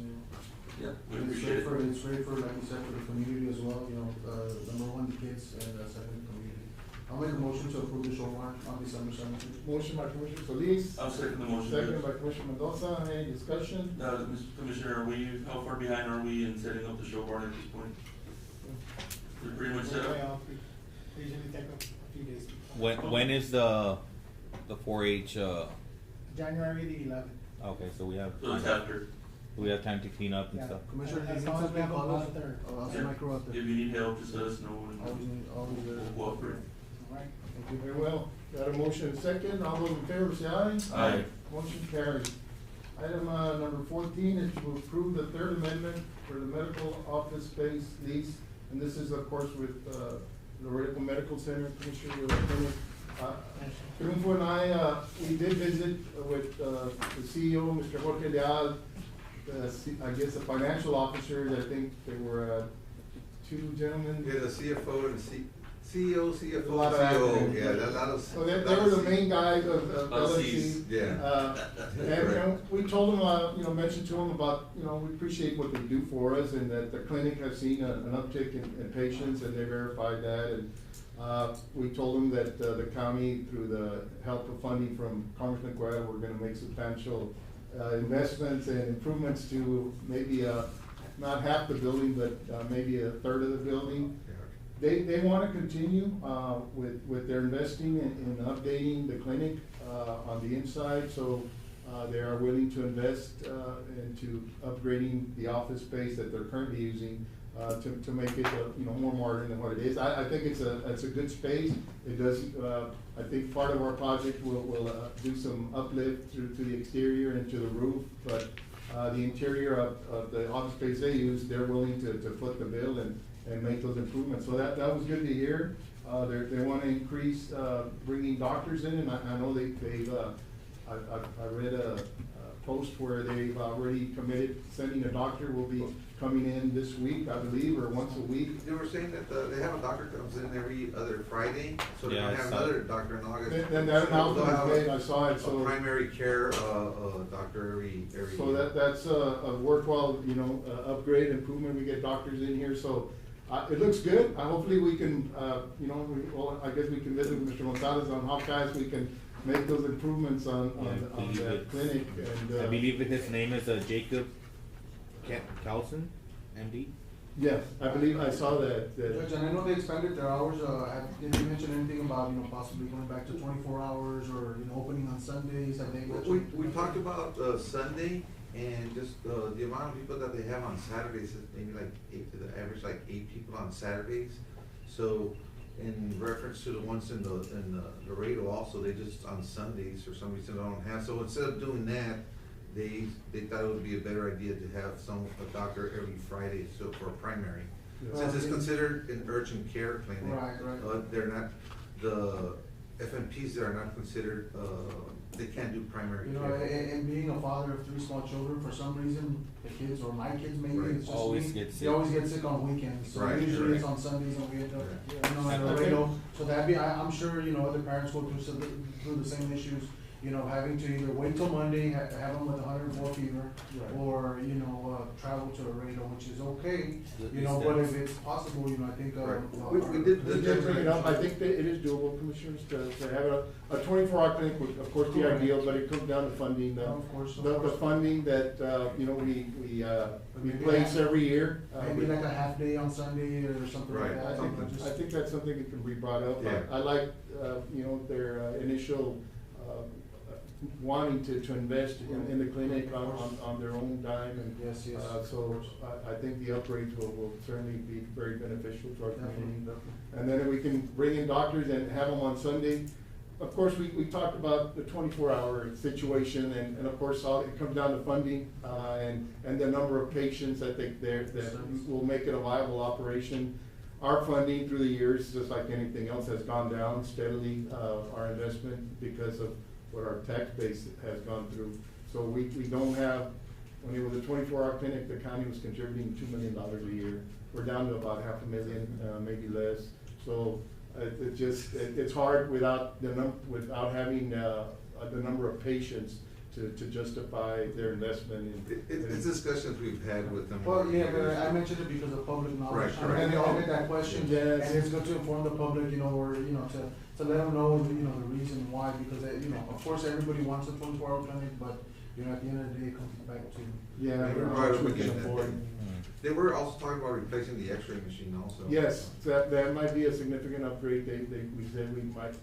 Yeah, we It's appreciate great it. for, like you said, for the community as well, number one, the kids, and second, the community. I'll make a motion to approve the show warrant on December 17th. Motion by Commissioner Solis. I'll second the motion. Second by Commissioner Mendoza, any discussion? Mr. Commissioner, how far behind are we in setting up the show barn at this point? We're pretty much set up? Usually take a few days. When is the 4-H? January the 11th. Okay, so we have So it's after. time to clean up and Yeah. stuff. Commissioner, if you As need long as we something, have a call us. monitor. I'll send my crew out If there. you need help, just let us know and Always there. we'll cooperate. All right. Thank you. Very well, got a motion and second, all those in favor say aye. Aye. Motion carries. Item, number 14 is to approve the third amendment for the medical office space lease. And this is, of course, with, Laredo Medical Center, Commissioner, Triunfo and I, we did visit with, the CEO, Mr. Jorge Leal, I guess the financial officers, I think there were, two gentlemen. Yeah, the CFO and CEO, CFO, A lot of CEO, acronyms. yeah, a lot of. So they were the main guys of Lot of LFC. Cs. Yeah. And we told them, mentioned to them about, we appreciate what they do for us and that the clinic has seen an uptick in patients and they verified that. And we told them that the county, through the help of funding from Congressman Guerra, we're gonna make substantial investments and improvements to maybe not half the building, but maybe a third of the building. They want to continue with their investing in updating the clinic on the inside, so they are willing to invest into upgrading the office space that they're currently using to make it more modern than what it is. I think it's a good space. It does. I think part of our project will do some uplift to the exterior and to the roof, but the interior of the office space they use, they're willing to foot the bill and make those improvements. So that was good to hear. They want to increase bringing doctors in, and I know I read a post where they've already committed sending a doctor. Will be coming in this week, I believe, or once a week. They were saying that they have a doctor comes in every other Friday, so they're Yeah, gonna have another doctor in August. Then that They'll announcement have was made, I saw it, a so. primary care, doctor every. So that's a worthwhile, upgrade, improvement. We get doctors in here, so it looks good. Hopefully we can, I guess we can visit with Mr. Gonzalez on how fast we can make those improvements on that clinic. And I believe that his name is Jacob Carlson, MD. yes, I believe I saw that. Judge, and I know they expanded their hours, did they mention anything about, possibly going back to 24 hours or, opening on Sundays, have they mentioned? We talked about Sunday and just the amount of people that they have on Saturdays is maybe like the average like 8 people on Saturdays. So in reference to the ones in the Laredo also, they just on Sundays for some reason don't have. So instead of doing that, they thought it would be a better idea to have a doctor every Friday, so for a primary. Since it's considered an urgent care clinic. Right. They're not, the FMPs that are not considered, they can't do primary care. And being a father of 3 small children, for some reason, the kids, or my kids maybe, Right. it's just Always me, get they sick. always get sick on weekends. So Right, usually it's right. on Sundays and we end up, Yeah. in Laredo. So I'm sure, other parents go through the same issues, having to either wait till Monday, have them with 104 fever, Right. or, travel to Laredo, which is okay, The but if distance. it's possible, I think, Right. We did We did bring it up. I think that it is doable, commissioners, to have a 24-hour clinic would, of course, be Correct. ideal, but it comes down to funding. Of course. The funding that, we place every year. Maybe like a half day on Sunday or something like Right. that. I think that's something that can be brought up. Yeah. I like, their initial wanting to invest in the clinic on their own dime, and Yes, yes. so I think the upgrades will certainly be very beneficial to our community. Definitely. And then if we can bring in doctors and have them on Sunday. Of course, we talked about the 24-hour situation, and of course, it comes down to funding, and the number of patients that will make it a viable operation. our funding through the years, just like anything else, has gone down steadily, our investment, because of what our tax base has gone through. So we don't have, when it was a 24-hour clinic, the county was contributing $2 million a year. We're down to about $500,000, maybe less. So it's hard without having the number of patients to justify their investment in. It's discussions we've had with them. Well, yeah, but I mentioned it because of public knowledge. Right, right. And they all get that question, Yes. and it's good to inform the public, or, to let them know, the reason why, because, of course, everybody wants a 24-hour clinic, but, at the end of the day, it comes back to. Yeah. Right, we we get can that. afford. They were also talking about replacing the X-ray machine also. Yes, that might be a significant upgrade. We said we might,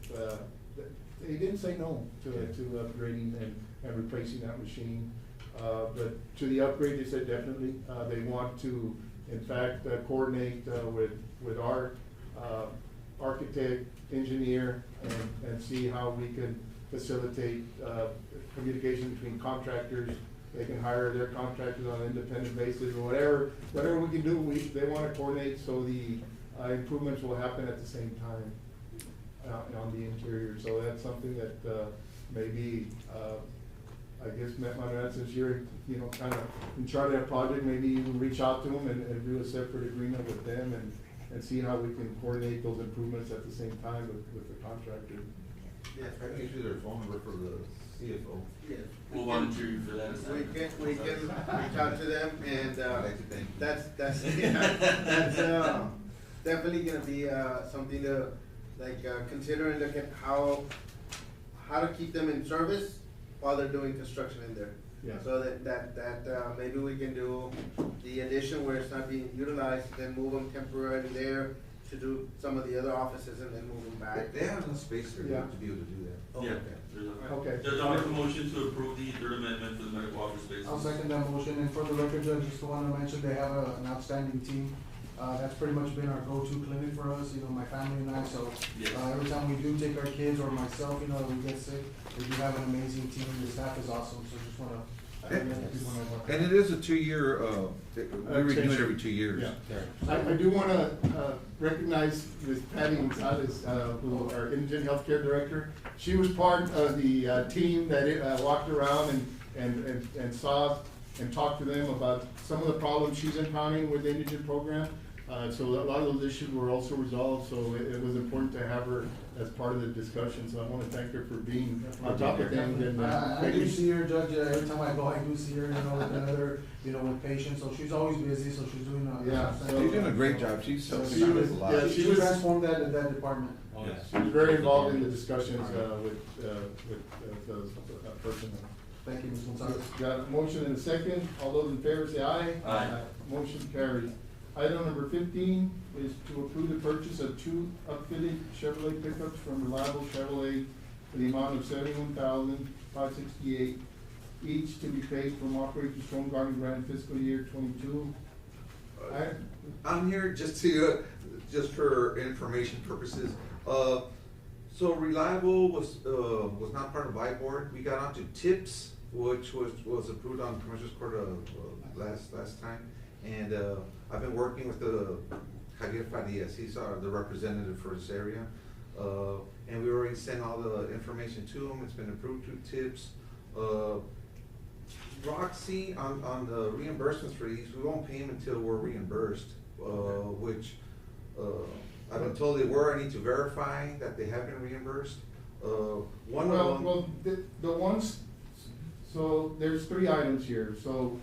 they didn't say no to upgrading and replacing that machine. But to the upgrade, they said definitely. They want to, in fact, coordinate with our architect, engineer, and see how we can facilitate communication between contractors. They can hire their contractors on an independent basis, or whatever we can do. They want to coordinate so the improvements will happen at the same time on the interior. So that's something that maybe, I guess, Manuel, since you're kind of in charge of that project, maybe you can reach out to them and do a separate agreement with them and see how we can coordinate those improvements at the same time with the contractor. Yeah, I can issue their phone number for the CFO. Yes. We'll volunteer you for that. We can reach out to them, and, I'd like to thank you. that's definitely gonna be, something to, consider and look at how to keep them in service while they're doing construction in there. Yeah. So that maybe we can do the addition where it's not being utilized, then move them temporarily there to do some of the other offices and then move them back. They have enough space there Yeah. to be able to do that. Oh, Yeah. okay. Okay. Judge, I'll make a motion to approve the third amendment for the medical office spaces. I'll second that motion, and for the record, Judge, just want to mention, they have an outstanding team. That's pretty much been our go-to clinic for us, my family and I, so, Yes. every time we do take our kids or myself, we get sick, we do have an amazing team, the staff is awesome, so just wanna, let people know about that. And it is a 2-year, we renew it every 2 years. Yeah. I do want to recognize Ms. Patty Gonzalez, who our indigent healthcare director. She was part of the team that walked around and saw and talked to them about some of the problems she's encountering with the indigent program. So a lot of those issues were also resolved, so it was important to have her as part of the discussion. So I want to thank her for being on top of things. And I do see her, Judge, every time I go, I do see her, with another, with patients, so she's always busy, so she's doing, Yeah, so- She's doing a great job. She's So helping she out was- a lot. yeah, She transformed that department. Oh, Yes. she was very involved in the discussions with those personnel. Thank you, Ms. Gonzalez. Got a motion and a second. All those in favor say aye. Aye. Motion carries. Item number 15 is to approve the purchase of 2 upfitted Chevrolet pickups from Reliable Chevrolet for the amount of $71,568, each to be paid from Operation Storm Garden Grant fiscal year 22. I'm here just for information purposes. So Reliable was not part of I-Board. We got onto TIPS, which was approved on Commissioner's Court last time. And I've been working with the Javier Farias. He's the representative for this area. And we already sent all the information to him. It's been approved through TIPS. Roxy, on the reimbursements for these, we won't pay them until we're reimbursed, which I've been told they were. I need to verify that they have been reimbursed. One of them. Well, the ones, so there's 3 items here. So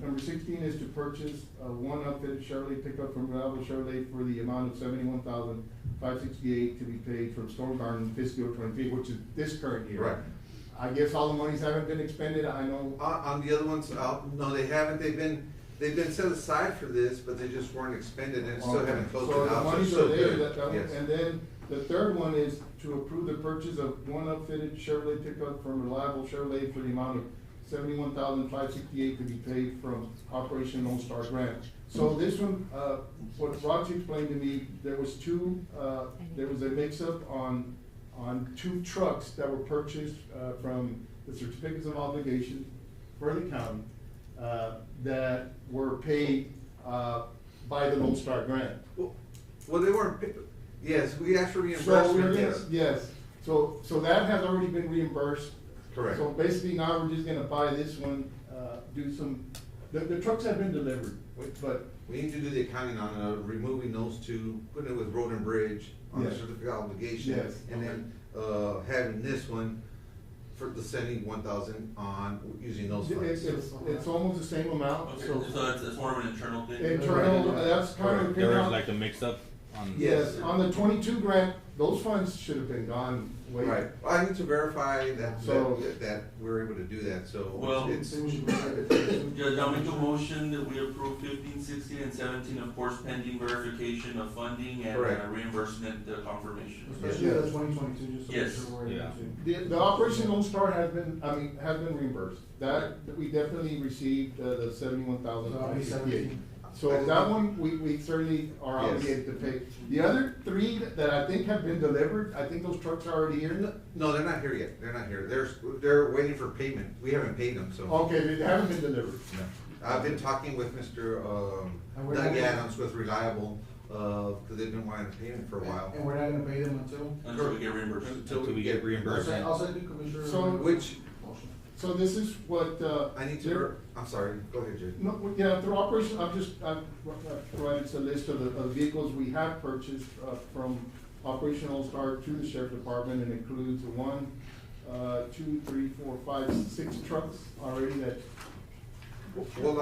number 16 is to purchase 1 upfitted Chevrolet pickup from Reliable Chevrolet for the amount of $71,568 to be paid from Storm Garden fiscal year 23, which is this current year. Right. I guess all the monies haven't been expended. I know. On the other ones, no, they haven't. They've been set aside for this, but they just weren't expended and still haven't closed it out. So the monies it's are there. good. Yes. And then the third one is to approve the purchase of 1 upfitted Chevrolet pickup from Reliable Chevrolet for the amount of $71,568 to be paid from Operation Lone Star Grant. So this one, what Roxy explained to me, there was a mix-up on 2 trucks that were purchased from the certificates of obligation for the county that were paid by the Lone Star Grant. Well, they weren't, yes, we asked for So we're reimbursement, gonna, yes. yes, so that has already been reimbursed. Correct. So basically now we're just gonna buy this one, do some, the trucks have been delivered, but, We need to do the accounting on, removing those two, putting it with road and bridge on the Yes. certificate of obligation. Yes. And then, having this one for the 71,000 on using those funds. it's almost the same amount, Okay, so. so it's more of an internal thing? Internal, that's kind of. There was like a mix-up on. Yes, on the 22 grant, those funds should have been gone way. Right, I need to verify So- that we're able to do that, so. Well- it's Judge, I'll make a motion that we approve 15, 16, and 17, of course, pending verification of funding and Correct. reimbursement confirmation. Especially the 2022, just to make Yes. sure we're able Yeah. to. The Operation Lone Star has been, has been reimbursed. That, we definitely received, the 71,000. So that'll be 17. So that one, we certainly are Yes. obligated to pay. The other three that I think have been delivered, I think those trucks are already here. No, they're not here yet, they're not here, they're waiting for payment, we haven't paid them, so. Okay, they haven't been delivered. No. I've been talking with Mr. And we're Doug not- Adams with Reliable, cause they've been wanting to pay him for a while. And we're not gonna pay them until? Until we get reimbursed. Until Until we get reimbursed. I'll send you Commissioner. So- Which, Motion. So this is what, I need there- to, I'm sorry, go ahead, Jay. No, yeah, through Operation, I've provided a list of the vehicles we have purchased, from Operation All Star to the Sheriff Department, and includes 1, 2, 3, 4, 5, 6 trucks already that Well,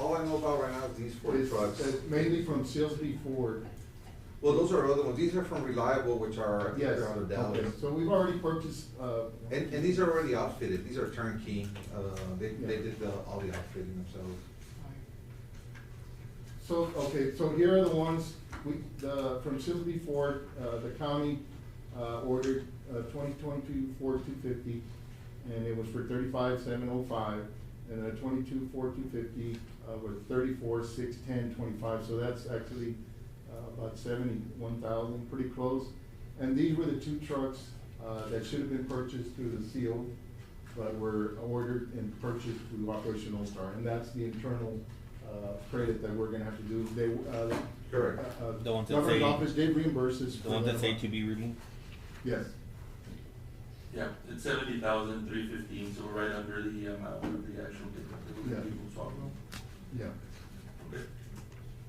all I know about right now is these 4 is trucks. mainly from Silsbee Ford. Well, those are other ones, these are from Reliable, which are, I think Yes, they're out of okay, Dallas. so we've already purchased, And these are already outfitted, these are turnkey, they Yeah. did all the outfitting themselves. so, okay, so here are the ones, from Silsbee Ford, the county, ordered, 2022 Ford 250, and it was for 35,705, and a 22 Ford 250, was 34,610.25, so that's actually, about 71,000, pretty close. And these were the 2 trucks, that should have been purchased through the CO, but were ordered and purchased through Operation All Star, and that's the internal, credit that we're gonna have to do. They, Correct. The ones that Governor's say- office did reimburse us. The ones that say to be removed? Yes. Yeah, it's 70,315, so we're right under the amount of the actual payment Yeah. that we will talk about. Yeah. Okay.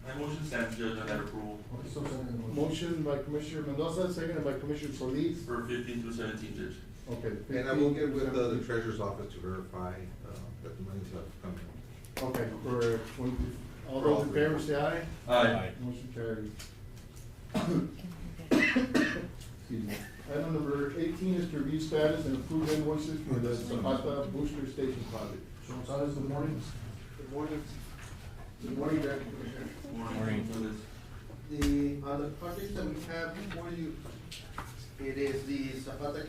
My motion stands, Judge, on that approval So send the motion. Motion by Commissioner Mendoza, seconded by Commissioner Solis. for 15 through 17, Judge. Okay. And I will get with the 15. treasurer's office to verify, that the monies have come in. Okay, for 20, all those in favor say aye. Aye. Motion carries. Excuse me. Item number 18 is to review status and approve invoices for the Zapata Booster Station project. So Gonzalez, good morning. Good morning. Good morning, Director Commissioner. Morning. For this. On the projects that we have before you, it is the Zapata,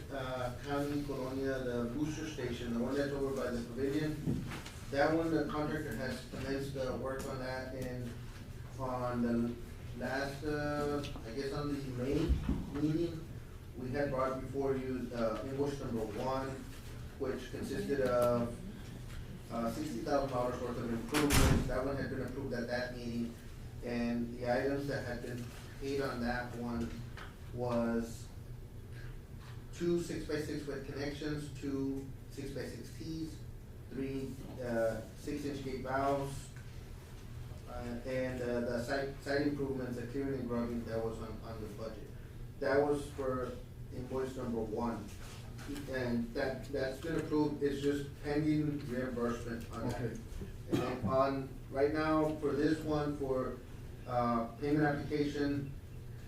County Colonia, the booster station, the one that's over by the pavilion. That one, the contractor has commenced, work on that, and on the last, I guess on the May meeting, we had brought before you, invoice number 1, which consisted of, $60,000 worth of improvements. That one had been approved at that meeting, and the items that had been paid on that one was 2 6x6 with connections, 2 6x6 Ts, 3 6-inch gate valves, and the site improvements, the clearing and grubbing, that was on the budget. That was for invoice number 1. And that's been approved, it's just pending reimbursement on that. Okay. And then right now, for this one, for, payment application,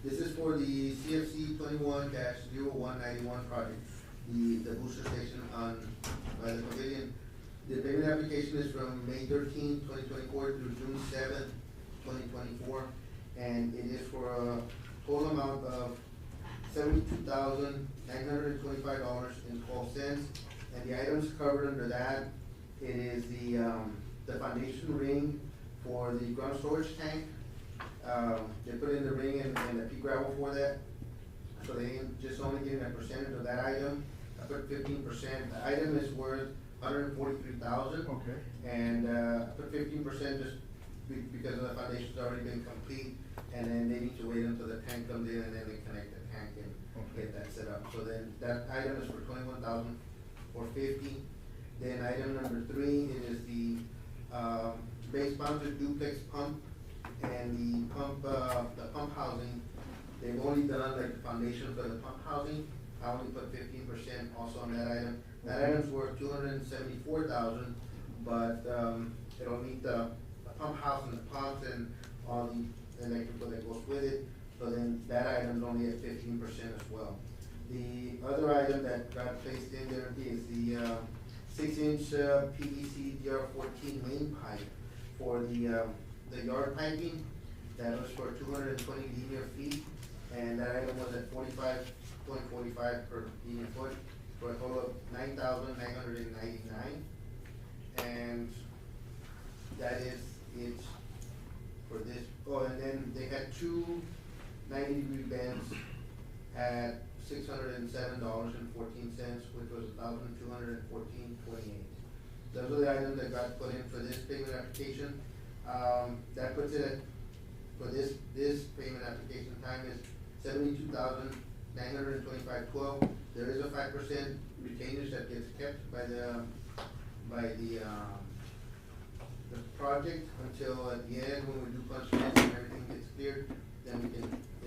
this is for the CFC 21-0191 project, the booster station by the pavilion. The payment application is from May 13, 2024 through June 7, 2024, and it is for a total amount of $72,925.12. And the items covered under that, it is the foundation ring for the ground storage tank. They put in the ring and the pea gravel for that, so they ain't just only getting a percentage of that item. I put 15%. The item is worth $143,000. Okay. And, I put 15% just because the foundation's already been complete, and then they need to wait until the tank comes in, and then they connect the tank and get that set up. So then, that item is for 21,450. Then item number 3 is the, base mounted duplex pump, and the pump housing. They've only done like the foundation for the pump housing. I only put 15% also on that item. That item's worth 274,000, but, it'll meet the pump house and the pumps and all the electrical that goes with it. So then that item's only at 15% as well. The other item that got placed in there is the, 6-inch PVC DR14 main pipe for the yard piping. That was for 220 linear feet, and that item was at 45.45 per linear foot, for a total of 9,999. And that is it for this. Oh, and then they had 2 90-degree bends at $607.14, which was $1,214.28. Those are the items that got put in for this payment application. That puts it at, for this payment application time is $72,925.12. There is a 5% retainage that gets kept by the project until at the end, when we do punch lists and everything gets cleared, then we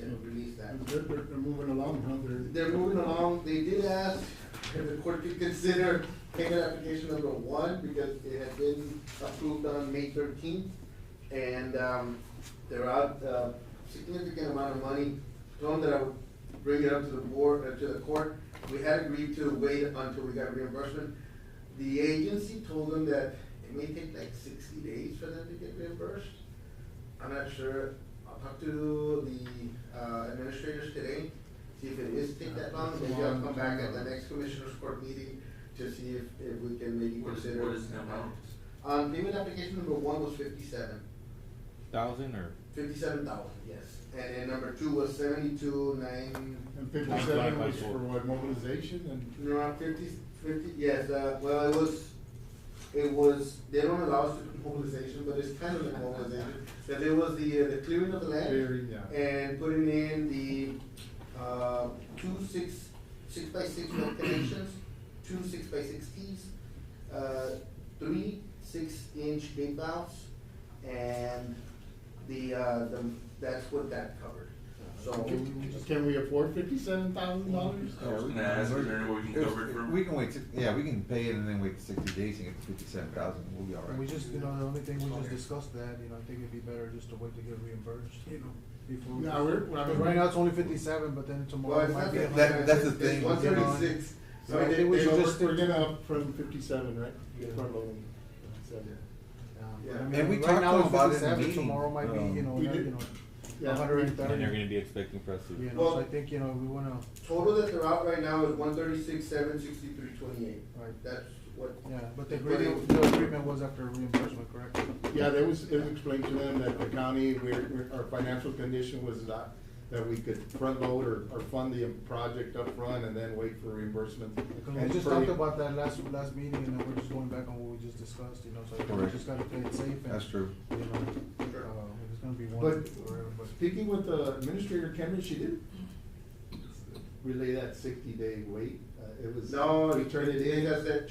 can release that. They're moving along, huh? They're moving along. They did ask if the court could consider payment application number 1, because it had been approved on May 13th, and they're out a significant amount of money. Told them that I would bring it up to the board, to the court. We had agreed to wait until we got reimbursement. The agency told them that it may take like 60 days for them to get reimbursed. I'm not sure. I'll talk to the administrators today, see if it is take that long. Maybe I'll come back at the next commissioners court meeting to see if we can maybe consider. What is the amount? Payment application number 1 was 1,000 or 57,000, yes. And then number 2 was 72,900. And 57 was for what, mobilization and? No, 50, yes, well, it was, they don't allow us to do mobilization, but it's kind of like mobilization. That it was the clearing of the land. Clearing, yeah. And putting in the, 2 6x6 well connections, 2 6x6Ts, 3 6-inch gate valves, and that's what that covered. So, Can we afford $57,000? I was gonna ask, is there any way we can cover it for? We can wait, we can pay it and then wait 60 days and get the 57,000, we'll be all right. We just, the only thing, we just discussed that, I think it'd be better just to wait to get reimbursed, before. Yeah, Because right now it's only 57, but then tomorrow well, it it's might not be. That's the thing. It's 136. So I think we should just we're getting up from 57, right? Yeah. Front loading. Yeah. I mean, And we right talked now to it's them about it in the 57, meeting. tomorrow might be, We did. Yeah. 130. and they're gonna be expecting for us to. Well, So I think, we wanna, Total that they're out right now is 136,763.28. right, That's what. yeah, but the they put in. agreement was after reimbursement, correct? Yeah, it was explained to them that the county, our financial condition was not, that we could front load or fund the project up front and then wait for reimbursement. Because we And just for talked the- about that last meeting, and then we're just going back on what we just discussed, so I think we Correct. just gotta play it safe and. That's true. It's gonna be one But for everybody. speaking with Administrator Cameron, she did relay that 60-day wait. It was. No, we turned it in. because that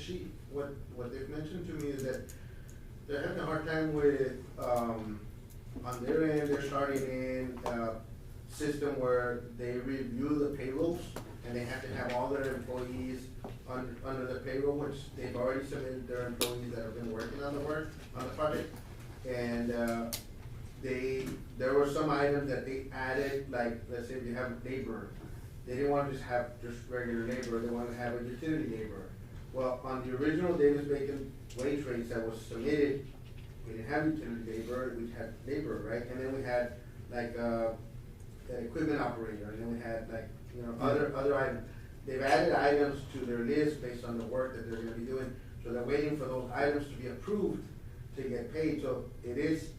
what they've mentioned to me is that they're having a hard time with, on their end, they're starting in a system where they review the payrolls, and they have to have all their employees under the payroll, which they've already submitted their employees that have been working on the project. And, there were some items that they added, like, let's say they have labor. They didn't want to just have regular labor, they wanted to have a utility labor. Well, on the original Davis-Bacon wage rates that was submitted, we didn't have utility labor, we had labor, right? And then we had like, an equipment operator, and then we had like, other items. They've added items to their list based on the work that they're gonna be doing, so they're waiting for those items to be approved to get paid. So it is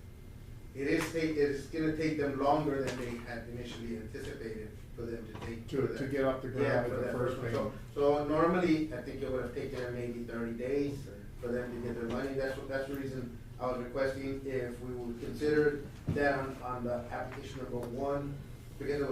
gonna take them longer than they had initially anticipated for them to take. To get off the ground Yeah, with for the that first one. payment. So normally, I think it would have taken them maybe 30 days for them to get their money. That's the reason I was requesting if we would consider that on the application number one, because it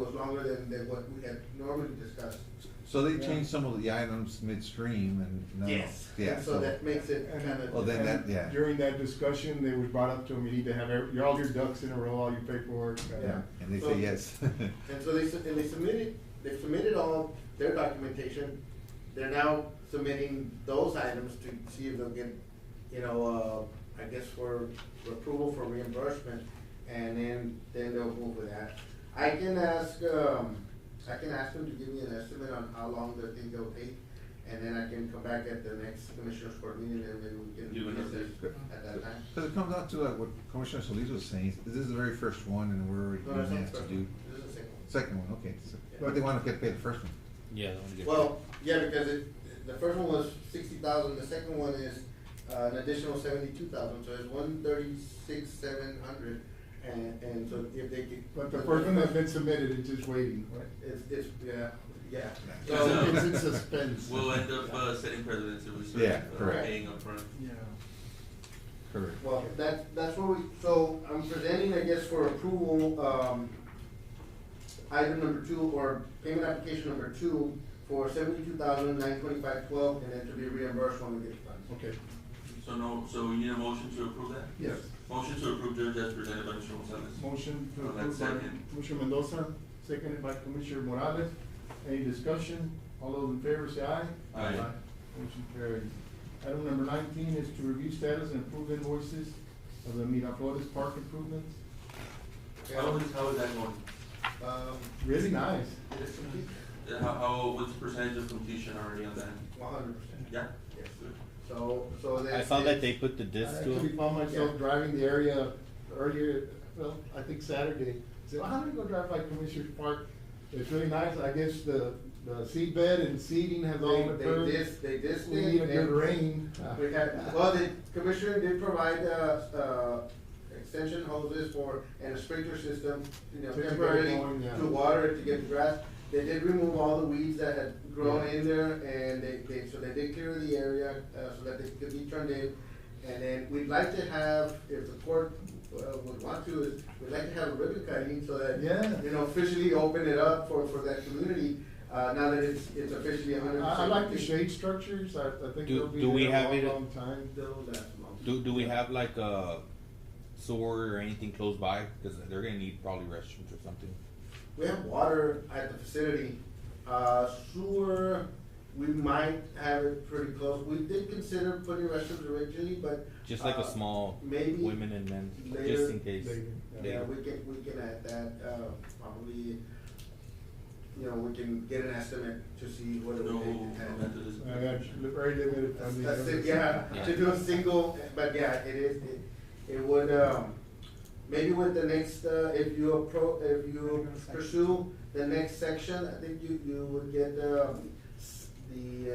was longer than what we had normally discussed. So they changed some of the items midstream and now. Yes. Yeah, And so that makes it kind of. Well, then that, yeah. During that discussion, they was brought up to them, you need to have all your ducks in a row, all your paperwork. Yeah. And they So- say yes. And so they submitted all their documentation. They're now submitting those items to see if they'll get, I guess for approval for reimbursement, and then they'll move with that. I can ask them to give me an estimate on how long they think they'll take, and then I can come back at the next commissioners court meeting, and then we can Do an discuss update. at that time. Cause it comes out to like what Commissioner Solis was saying, this is the very first one and we're already No, that's doing not that the to do. This is the second one. Second one, okay. Yeah. But they wanna get paid the first one. Yeah, that one's good. Well, yeah, because the first one was 60,000, the second one is an additional 72,000, so it's 136,700, and so if they could. But the first one has been submitted, it's just waiting, right? Yeah. So it's in suspense. We'll end up setting precedents if we start Yeah, correct. paying upfront. Yeah. Correct. Well, that's what so I'm presenting, I guess, for approval, item number 2, or payment application number 2 for 72,925.12, and then to be reimbursed when we get the funds. Okay, So we need a motion to approve that? yes. Motion to approve, Judge, as presented by Mr. Gonzalez. Motion to Oh, approve that's by second. Commissioner Mendoza, seconded by Commissioner Morales. Any discussion? All those in favor say aye. Aye. Motion carried. Item number 19 is to review status and approve invoices of the Miraflores Park improvements. How is that going? Really nice. It's complete, What's the percentage of completion already on that? 100%. Yeah? Yes. Good. So that. I saw that they put the I disc to actually it. found myself Yeah. driving the area earlier, well, I think Saturday. I said, well, how do we go drive by Commissioner's Park? It's really nice. I guess the seedbed and seeding has all occurred. They dissed We it. need a good and rain. We had, well, the commissioner did provide, extension hoses and a sprinkler system, To get it temporarily going, yeah. to water it, to get the grass. They did remove all the weeds that had grown in there, and so they did clear the area, so that they could be turned in. And then we'd like to have, if the court, would want to, is we'd like to have a ribbon cutting so that, Yeah. officially open it up for that community, now that it's officially 100%. I like the shade structures. I think Do- they'll be do we there have a it- long time. They'll last long. Do we have like a sewer or anything close by? Cause they're gonna need probably restrooms or something. We have water at the facility. Sewer, we might have it pretty close. We did consider putting restrooms originally, but. Just like a small maybe women and men, later- just in case. later, Yeah, we can add that, probably, we can get an estimate to see what it would No, take to have. method is- I got very limited funding. That's it, yeah, to do a single, but yeah, it would, maybe with the next, if you pursue the next section, I think you would get, the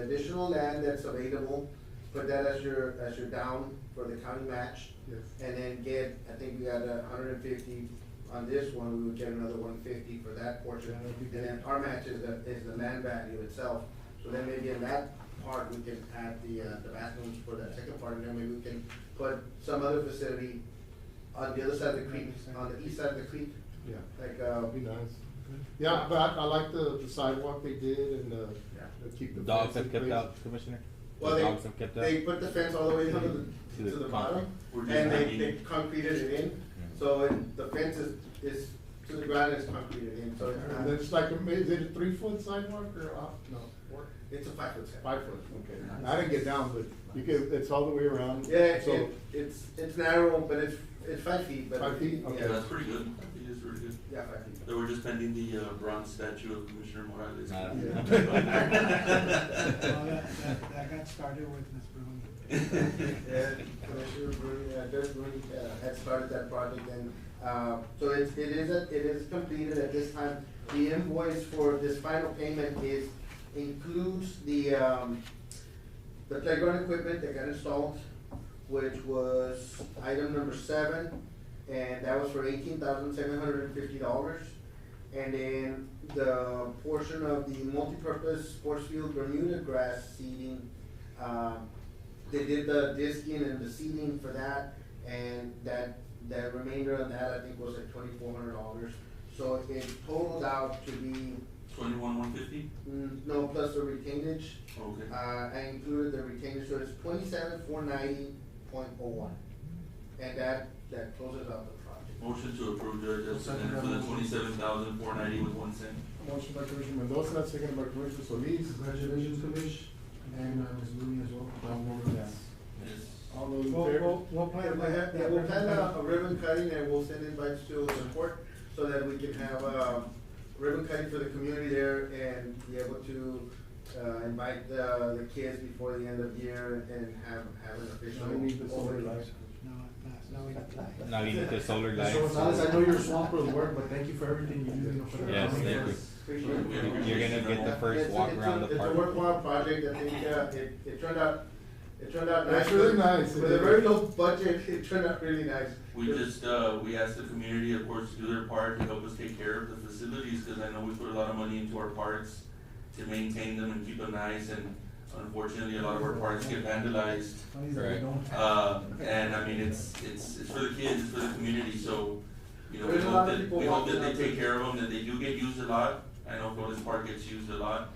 additional land that's available, put that as your down for the county match. Yes. And then get, I think we got 150 on this one, we would get another 150 for that portion. Yeah, that'd be And good. then our match is the land value itself. So then maybe in that part, we can add the bathrooms for that second part, and then maybe we can put some other facility on the other side of the creek, on the east side of the creek, Yeah, like, that'd be nice. Yeah, but I like the sidewalk they did and Yeah. keep the. Dogs fence in have kept place. out, Commissioner? well, The dogs have kept out? they put the fence all the way To to the the concrete. bottom, We're just and they hanging. concreted it in. So the fence is to the ground, is concreted in, so it's And not, it's like, is it a 3-foot sidewalk or, no, 4? it's a 5-foot set. 5 foot, okay. I didn't get down, but it's all the way around. Yeah, So, it's narrow, but it's 5 feet, but. 5 feet? Yeah, Okay. Yeah, that's pretty good. I think it's really good. Yeah, 5 feet. They were just pending the bronze statue of Commissioner Morales. Ah. That got started with Ms. Bruni. Yeah, Commissioner Bruni, Judge Bruni, had started that project, and, so it is completed at this time. The invoice for this final payment includes the playground equipment that got installed, which was item number 7, and that was for $18,750. And then the portion of the multipurpose sports field Bermuda grass seeding, they did the disking and the seating for that, and that remainder of that, I think, was like $2,400. So it totaled out to be, 21,150? no, plus the retainage. Okay. I included the retainage, so it's 27,490.01. And that closes out the project. Motion to approve, Judge, as presented for the 27,490 with 1 cent. Motion by Commissioner Mendoza, second by Commissioner Solis. Congratulations, Commish, and Ms. Mooney as well. Yes. All those in We'll favor? plan a ribbon cutting, and we'll send invites to support, so that we can have ribbon cutting for the community there, and be able to invite the kids before the end of the year, and have an official. Now we need the solar lights. No, we don't play. Now you need the solar lights. So, Gonzalez, I know you're swamped with work, but thank you for everything you do, you know, for the Yes, county. thank you. Appreciate it. You're gonna get the first walk around the It's a park. worthwhile project. I think, it turned out nice. That's really nice. With a very low budget, it turned out really nice. We just, we asked the community, of course, to do their part to help us take care of the facilities, cause I know we put a lot of money into our parks to maintain them and keep them nice, and unfortunately, a lot of our parks get vandalized. Right. And I mean, it's for the kids, it's for the community, so, you know, we There's a hope lot of that, people we hope that walking they out take care of them, that they do get used a lot. I know Flores Park gets used a lot.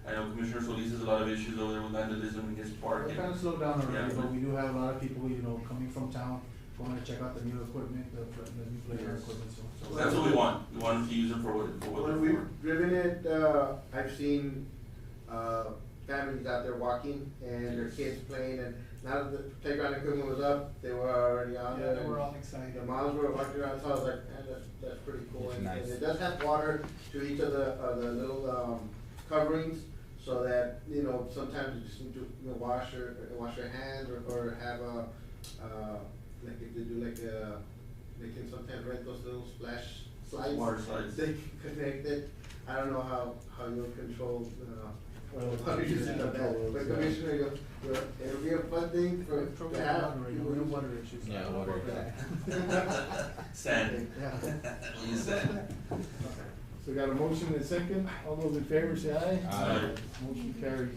I know Commissioner Solis has a lot of issues over there with vandalism in his park. We're kind of slowed down already, Yeah. but we do have a lot of people, you know, coming from town, going to check out the new equipment, the new playground Yes. equipment, so. That's what we want, we want them to use them for what When they're we've for. driven it, I've seen, families out there walking, and their kids playing, and now that the playground equipment was up, they were already on Yeah, there. they were and all excited. The moms were walking around, so I was like, man, that's pretty cool. It's And nice. it does have water to each of the little, coverings, so that, you know, sometimes you just need to, you know, wash your hands, or have like if they do they can sometimes rent those little splash slides. Water slides. They can connect it. I don't know how you'll control, Well, how you use it, control those, but yeah. Commissioner, it'll be a fun thing to Trouble have. water, you know, we have water issues. Yeah, water. Sand. Yeah. We use sand. So we got a motion and a second, all those in favor say aye. Aye. Motion carries.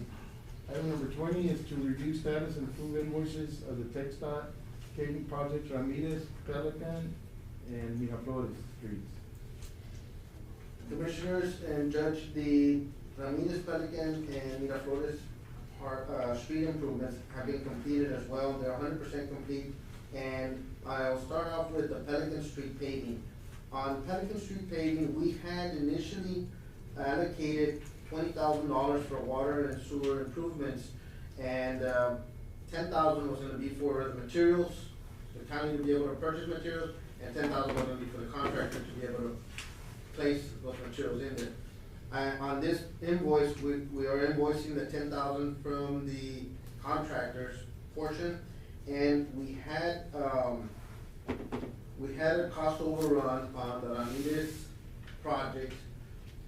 Item number 20 is to review status and approve invoices of the TxDOT paving project Ramirez, Pelican, and Miraflores streets. Commissioners and Judge, the Ramirez, Pelican, and Miraflores street improvements have been completed as well. They're 100% complete. And I'll start off with the Pelican Street paving. On Pelican Street paving, we had initially allocated $20,000 for water and sewer improvements, and $10,000 was gonna be for the materials, the county to be able to purchase materials, and $10,000 was gonna be for the contractor to be able to place those materials in there. On this invoice, we are invoicing the $10,000 from the contractor's portion, and we had a cost overrun on the Ramirez project,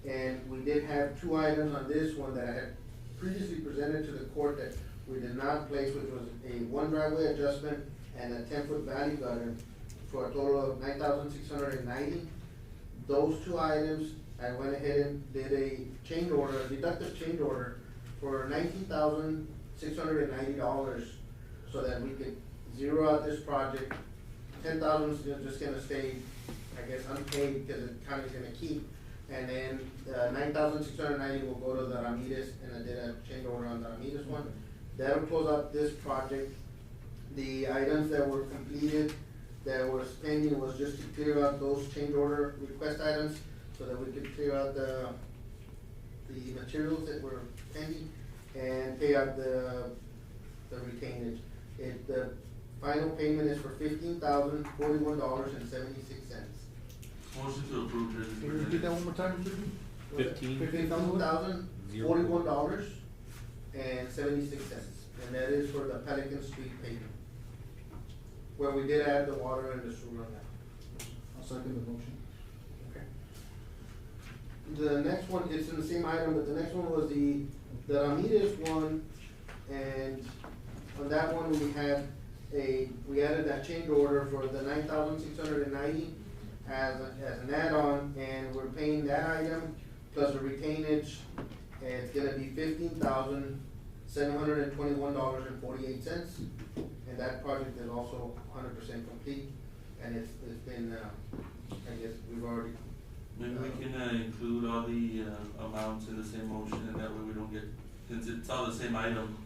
and we did have two items on this one that I had previously presented to the court that we did not place, which was a one driveway adjustment and a 10-foot valley gutter for a total of $9,690. Those two items, I went ahead and did a change order, a deductive change order for $19,690, so that we could zero out this project. $10,000 is just gonna stay, I guess, unpaid because the county's gonna keep. And then $9,690 will go to the Ramirez, and I did a change order on the Ramirez one. That'll close out this project. The items that were completed, that were pending, was just to clear out those change order request items, so that we could clear out the materials that were pending and pay out the retainage. The final payment is for $15,041.76. Motion to approve, Judge, as Can you repeat that presented. one more time, please? $15,041.76, and that is for the Pelican Street paving, where we did add the water and the sewer on that. I'll second the motion. The next one, it's in the same item, but the next one was the Ramirez one, and on that one, we added that change order for the $9,690 as an add-on, and we're paying that item plus the retainage, and it's gonna be $721.48. And that project is also 100% complete, and it's been, I guess we've already. Maybe we can, include all the, amounts in the same motion, and that way we don't get, since it's all the same item.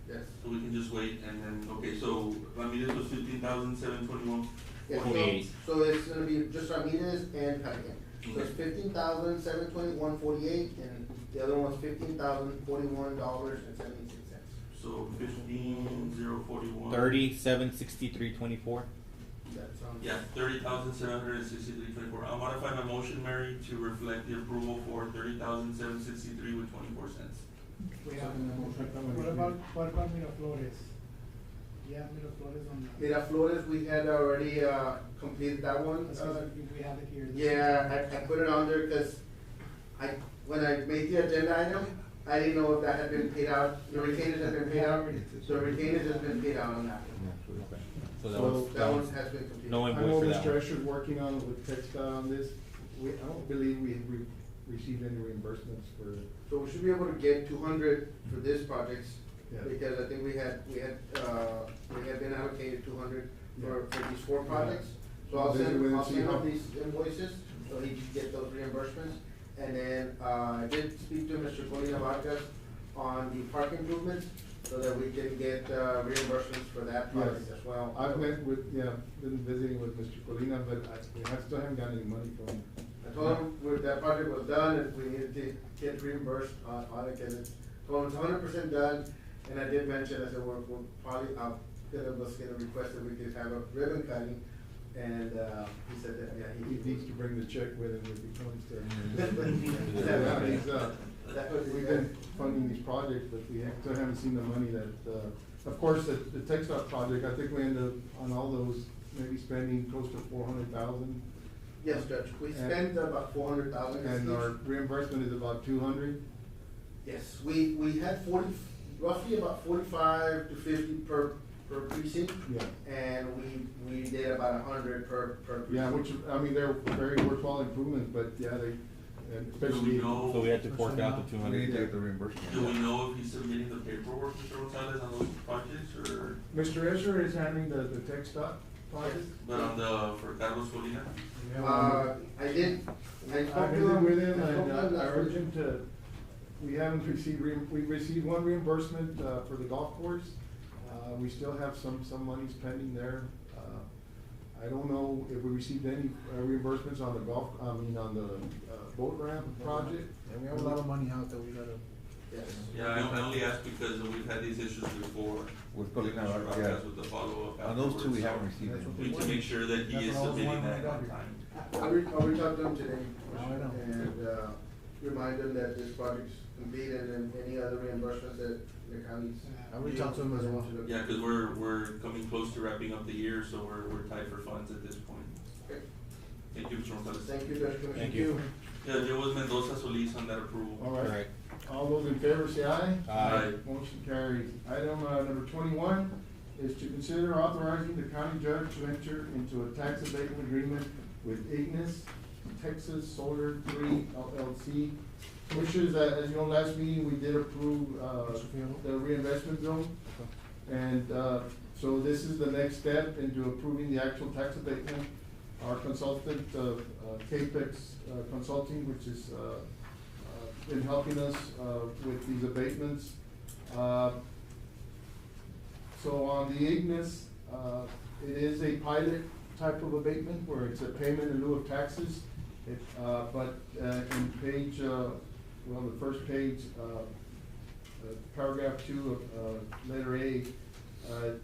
Yes. So we can just wait, and then, okay, so Ramirez was 15,721. Yeah, 48. so it's gonna be just Ramirez and Pelican. So it's $15,721.48, and the other one's $15,041.76. So 15,041. 3763.24. That sounds. Yeah, 30,763.24. I'll modify my motion, Mary, to reflect the approval for 30,763 with 24 cents. We have, what about Miraflores? Yeah, Miraflores on the. Miraflores, we had already, completed that one. We have it here. Yeah, I put it on there because when I made the agenda item, I didn't know if that had been paid out, the retainage had been paid out, so retainage has been paid out on that. So So that one has been completed. no I know invoice for that Mr. one. Escher's working on it with TechStop on this. I don't believe we received any reimbursements for. So we should be able to get 200 for this project, Yeah. because I think we had been allocated 200 for these 4 projects. So I'll Visit with send, him, I'll see send how- out these invoices, so he can get those reimbursements. And then, I did speak to Mr. Colina Vargas on the park improvements, so that we can get, reimbursements for that project Yes. as well. I've met with, been visiting with Mr. Colina, but I still haven't gotten any money from him. I told him that project was done and we needed to get reimbursed on it, and it's, told him it's 100% done. And I did mention, I said, we're probably, was gonna request that we could have a ribbon cutting, and, he said that, yeah, He needs to bring the check with him if he comes to. That would be We've good. been funding these projects, but we still haven't seen the money that, of course, the TechStop project, I think we ended up on all those, maybe spending close to 400,000. Yes, Judge, we spent about 400,000. And our reimbursement is about 200. Yes, we had roughly about 45 to 50 per precinct. Yeah. And we did about 100 per precinct. Yeah, which, I mean, they're very worthwhile improvements, but yeah, and Do especially. we know? So we had to fork out the We need to 200. get the reimbursement. Do we know if he's submitting the paperwork, Mr. Gonzalez, on those projects, or, Mr. Escher is handling the TechStop project. but for Carlos Colina? I did, I I spoke to visited him. with him I spoke and to him I last urged week. him to, we haven't received, we received one reimbursement, for the golf course. We still have some monies pending there. I don't know if we received any reimbursements on the on the, boat ramp project. And we have a lot of money out that we gotta. Yes. Yeah, I only asked because we've had these issues before. With Colina, Mr. yeah. Vargas with the follow-up On those two, we afterwards, haven't so received We any. need to make sure that he is That's what I was submitting wondering that on about. time. I'll reach out to him today. Now I know. And, remind him that this project's completed and any other reimbursements that the county's. I'll reach out to him as well. Yeah, cause we're coming close to wrapping up the year, so we're tight for funds at this point. Okay. Thank you, Mr. Gonzalez. Thank you, Judge Commissioner. Thank you. Yeah, there was Mendoza Solis on that approval. All All right. right. All those in favor say aye. Aye. Motion carries. Item, number 21 is to consider authorizing the county judge to enter into a tax abatement agreement with Ignis Texas Solar 3 LLC. Commissioners, as you know, last meeting, we did approve, the reinvestment zone. And, so this is the next step into approving the actual tax abatement. Our consultant, Capex Consulting, which is, been helping us, with these abatements. So on the Ignis, it is a pilot type of abatement where it's a payment in lieu of taxes. But in page, well, the first page, paragraph 2 of letter A,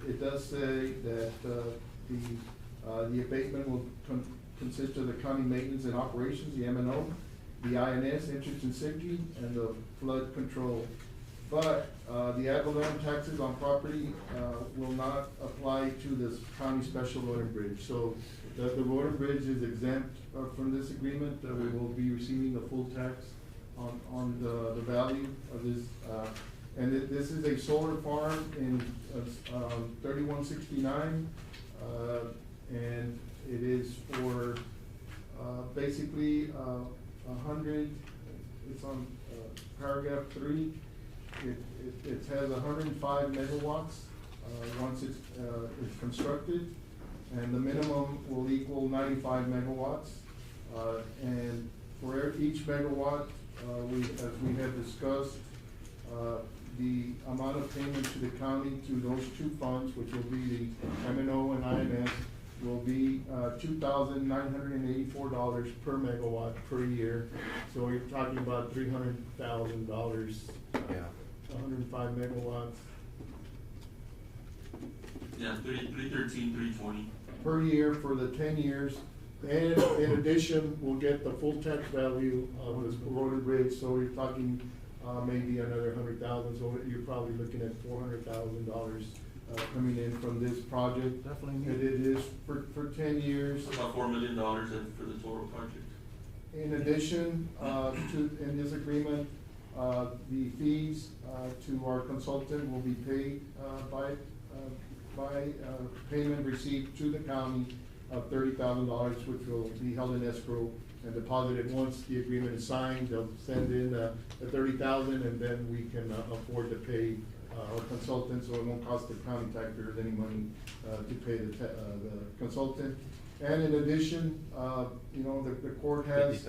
it does say that the abatement will consist of the county maintenance and operations, the M&O, the INS, interest and safety, and the flood control. But the ad valorem taxes on property will not apply to this county special road and bridge. So the road and bridge is exempt from this agreement. We will be receiving the full tax on the value of this. And this is a solar farm in 3169, and it is for basically 100. It's on paragraph 3. it has 105 megawatts, once it's constructed, and the minimum will equal 95 megawatts. And for each megawatt, as we had discussed, the amount of payment to the county to those two funds, which will be the M&O and INS, will be $2,984 per megawatt per year. So you're talking about $300,000. Yeah. 105 megawatts Yeah, 320. per year for the 10 years. And in addition, we'll get the full tax value of this road bridge, so you're talking, maybe another 100,000, so you're probably looking at $400,000, coming in from this project. Definitely. And it is for 10 years. About $4 million for the total project. In addition, in this agreement, the fees, to our consultant will be paid, by payment received to the county of $30,000, which will be held in escrow and deposited once the agreement is signed. They'll send in the $30,000, and then we can afford to pay our consultant, so it won't cost the county taxpayers any money to pay the consultant. And in addition, you know, the court has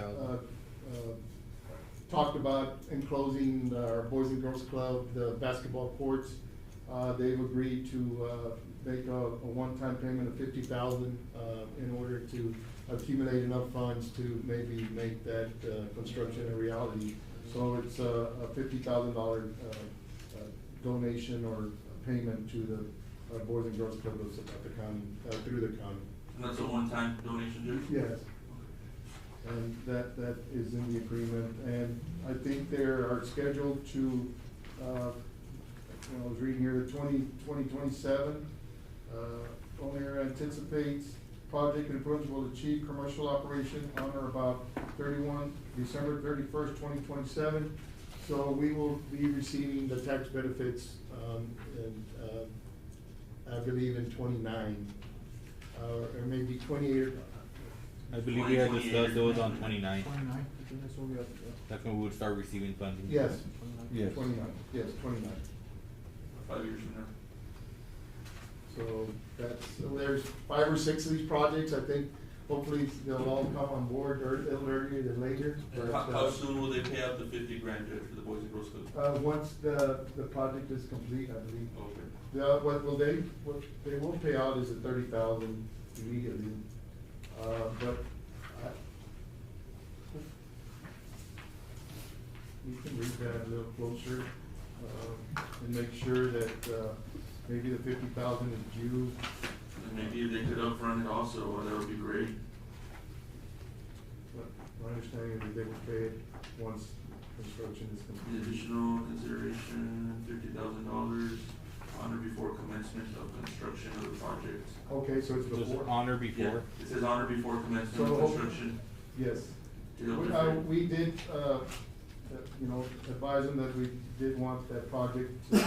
talked about enclosing our Boys and Girls Club, the basketball courts. They've agreed to make a one-time payment of $50,000 in order to accumulate enough funds to maybe make that construction a reality. So it's a $50,000 donation or payment to the Boys and Girls Club of Zapata County, through the county. And that's a one-time donation, Judge? Yes. And that is in the agreement, and I think they are scheduled to, I was reading here, the 2027. Owner anticipates project improvements will achieve commercial operation on or about December 31st, 2027. So we will be receiving the tax benefits, I believe in 29, or maybe 28. I believe we had discussed those on 29. 29, I think that's what we have to do. That's when we would start receiving funding. Yes, 29. 29, yes, 29. 5 years from now. So there's 5 or 6 of these projects. I think hopefully they'll all come on board a little earlier than later. And But, how soon will they pay out the $50,000, Judge, for the Boys and Girls Club? once the project is complete, I believe. Okay. What they will pay out is the $30,000 immediately. But we can read that a little closer, and make sure that, maybe the $50,000 is due. And maybe if they could upfront it also, that would be great. But my understanding is they will pay it once construction is The complete. additional consideration, $50,000, honor before commencement of construction of the project. Okay, so it's Just before? honor before. Yeah, it says honor before commencement So of hope- construction. Yes. It'll We, defer. we did, you know, advise them that we did want that project to be,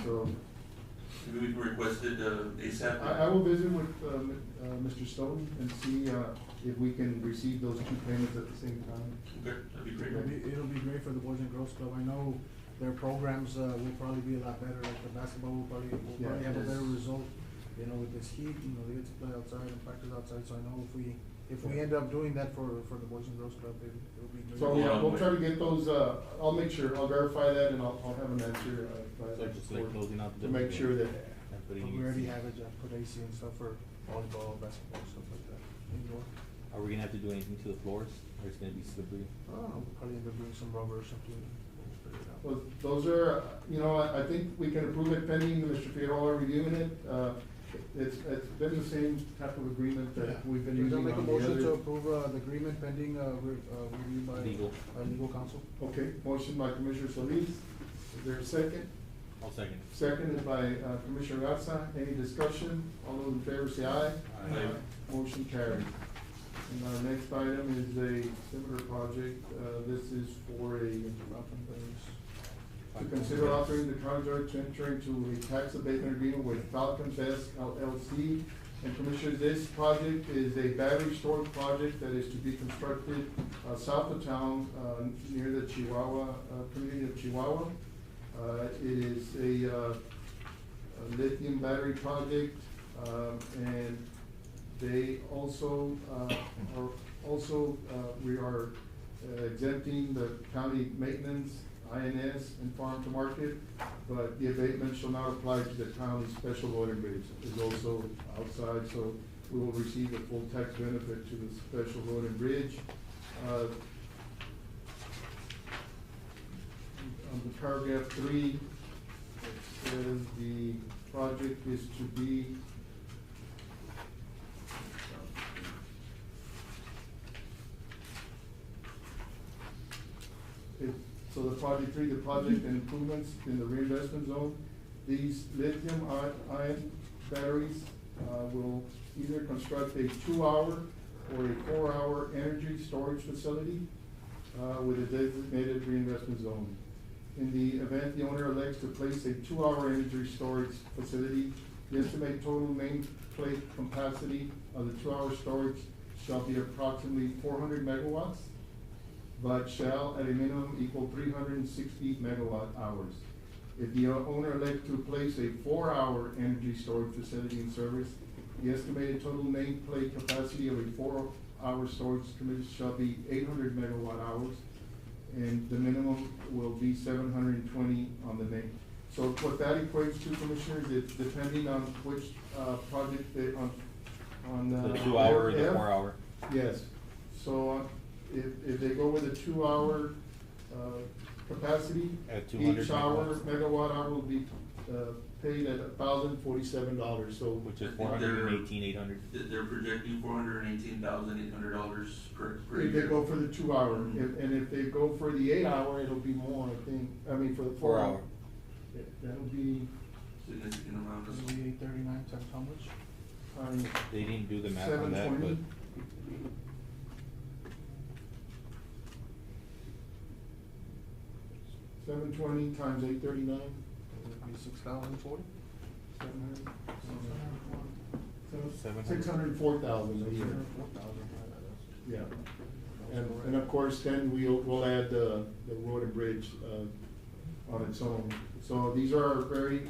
so. Maybe we can request it ASAP. I will visit with, Mr. Stone and see, if we can receive those 2 payments at the same time. Okay, that'd be great. It'll be great for the Boys and Girls Club. I know their programs, will probably be a lot better, like the basketball will probably have a better result. You know, with this heat, you know, they get to play outside and practice outside, so I know if we end up doing that for the Boys and Girls Club, it'll be great. So, yeah, we'll try to get those, I'll make sure, I'll verify that, and I'll have an answer, So just like closing out the. to make sure that. And But putting we already AC. have it, put AC and stuff for volleyball, basketball, stuff like that, indoor. Are we gonna have to do anything to the floors, or it's gonna be slippery? I don't know, we'll probably end up doing some rubber or something. We'll figure it out. Well, those are, you know, I think we can approve it pending Mr. Figueroa reviewing it. It's been the same type of agreement that we've been using I'll on make a the motion to other. approve, the agreement pending, review by. Legal. By legal counsel. Okay, motion by Commissioner Solis. Is there a second? I'll second. Seconded by Commissioner Gatsa. Any discussion? All those in favor say aye. Aye. Motion carried. And our next item is a similar project. This is for to consider offering the contract to enter into a tax abatement agreement with Falcon Best LLC. And Commissioner, this project is a battery storage project that is to be constructed south of town, near the Chihuahua, community of Chihuahua. It is a lithium battery project, and they also, we are exempting the county maintenance, INS, and farm to market, but the abatement shall not apply to the county special road and bridge. Is also outside, so we will receive the full tax benefit to the special road and bridge. On the paragraph 3, it says the project is to be so the project 3, the project and improvements in the reinvestment zone. These lithium-ion batteries will either construct a 2-hour or a 4-hour energy storage facility with a designated reinvestment zone. In the event the owner elects to place a 2-hour energy storage facility, the estimated total nameplate capacity of the 2-hour storage shall be approximately 400 megawatts, but shall at a minimum equal 360 megawatt hours. If the owner elects to place a 4-hour energy storage facility in service, the estimated total nameplate capacity of a 4-hour storage facility shall be 800 megawatt hours, and the minimum will be 720 on the main. So what that equates to, Commissioners, it's depending on which project they, on The 2-hour or the F. 4-hour? Yes, so if they go with a 2-hour capacity, At 200 each hour, megawatts. megawatt hour will be paid at $1,047, so. Which is 418, 800. They're projecting $418,800 per If year. they go for the 2-hour, and if they go for the 8-hour, it'll be more, I think, I mean, for the 4-hour. 4-hour. That'll be, Significant amount of. It'll be 839 times how much? They didn't do the math on that, but 720. 720 times 839. It'll be 6,040. 604,000 a year. 4,000. Yeah. And of course, then we'll add the road and bridge on its own. So these are very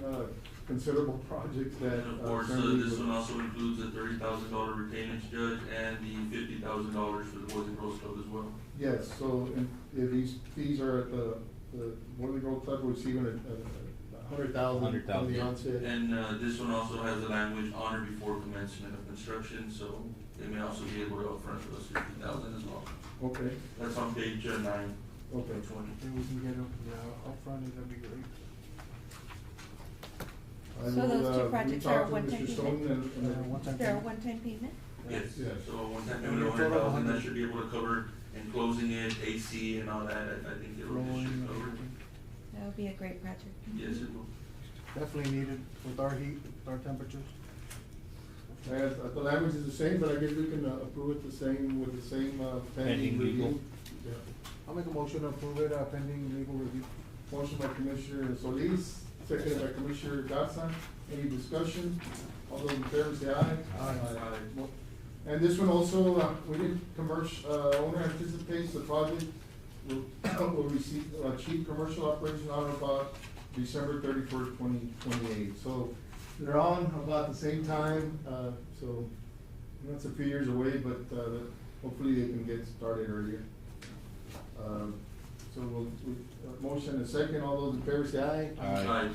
considerable projects that. And of course, certainly this would- one also includes a $30,000 retainage, Judge, and the $50,000 for the Boys and Girls Club as well. Yes, so, and these fees are at the Boys and Girls Club receiving a $100,000 from the onset. And this one also has the language honor before commencement of construction, so they may also be able to upfront for those $50,000 as well. Okay, That's on page 9. okay. 20. If we can get them, upfront, that'd be great. I So will, those two reach projects out are to one-time Mr. Stone payment? and One-time They're a payment. one-time payment? Yes, Yes. so one time payment of $100,000, that should be able to cover enclosing it, AC and all that, I think it will Flooring should and cover. everything. That would be a great project. Yes, it will. Definitely needed with our heat, with our temperatures. And the language is the same, but I guess we can approve it the same, with the same pending Pending legal. review. Yeah. I'll make a motion to approve it, pending legal review. Motion by Commissioner Solis, seconded by Commissioner Gatsa. Any discussion? All those in favor say aye. Aye. And this one also, we didn't owner anticipates the project will achieve commercial operation on about December 31st, 2028. So they're on about the same time, so that's a few years away, but hopefully they can get started earlier. So motion and second, all those in favor say aye. Aye.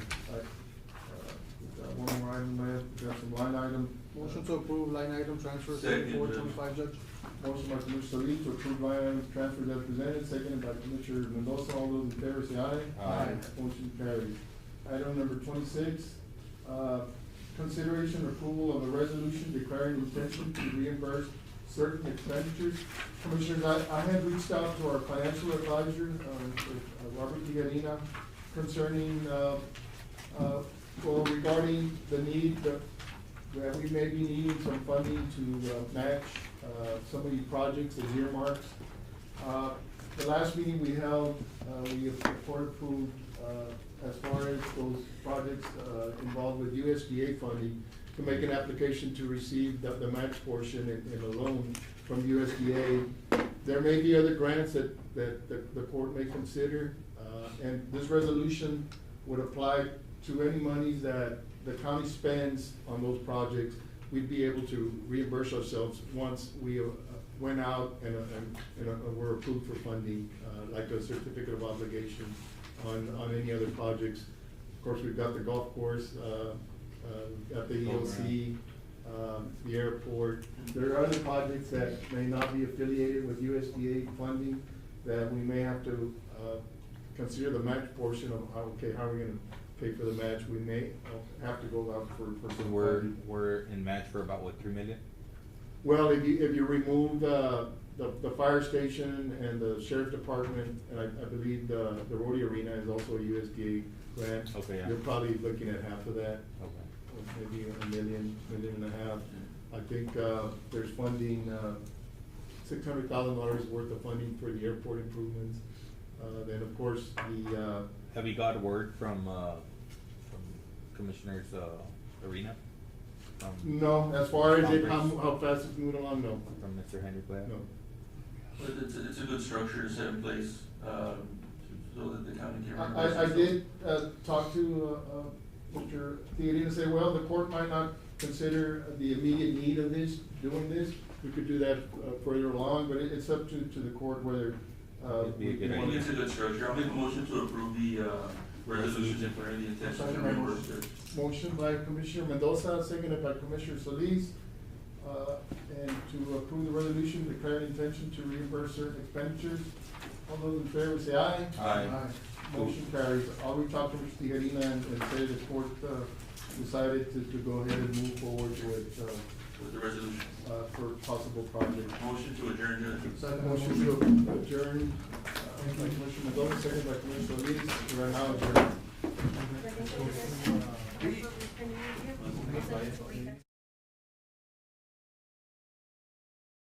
One more item left, we got some line item. Motion to approve line item transfer Second, 3425, Judge. Motion by Commissioner Solis to approve line item transfers as presented, seconded by Commissioner Mendoza. All those in favor say aye. Aye. Motion carries. Item number 26, consideration approval of a resolution declaring intention to reimburse certain expenditures. Commissioners, I had reached out to our financial advisor, Robert Igarina, concerning, regarding the need that we may be needing some funding to match some of these projects as earmarks. The last meeting we held, we approved as far as those projects involved with USDA funding, to make an application to receive the match portion in a loan from USDA. There may be other grants that the court may consider, and this resolution would apply to any monies that the county spends on those projects. We'd be able to reimburse ourselves once we went out and were approved for funding, like a certificate of obligation on any other projects. Of course, we've got the golf course, got the EOC, the airport. There are other projects that may not be affiliated with USDA funding that we may have to consider the match portion of how are we gonna pay for the match? We may have to go out for So some we're, funding. we're in match for about what, 3 million? Well, if you remove the fire station and the sheriff department, and I believe the rodeo arena is also a USDA grant. Okay, yeah. You're probably looking at half of that, Okay. or maybe $1 million, $1.5 million. I think, there's funding, $600,000 worth of funding for the airport improvements. Then, of course, the, Have you got word from Commissioner's, Arena? no, as far as it, Conference? how fast it's moving along, no. From Mr. Henry Glad? No. But it's a good structure to set in place, so that the county can. I did, talk to, Mr. Theodore and say, well, the court might not consider the immediate need of doing this. We could do that, further along, but it's up to the court whether, It'd be a good I think it's a good structure. I'll make a motion to approve the, resolution declaring the intention to reimburse it. Motion by Commissioner Mendoza, seconded by Commissioner Solis, and to approve the resolution declaring intention to reimburse certain expenditures. All those in favor say aye. Aye. Motion carries. I'll reach out to Mr. Tijerina and say the court, decided to go ahead and move forward with With the resolution. For possible projects. Motion to adjourn, Judge. Second motion to adjourn, by Commissioner Mendoza, second by Commissioner Solis, we are now adjourned. Can you review?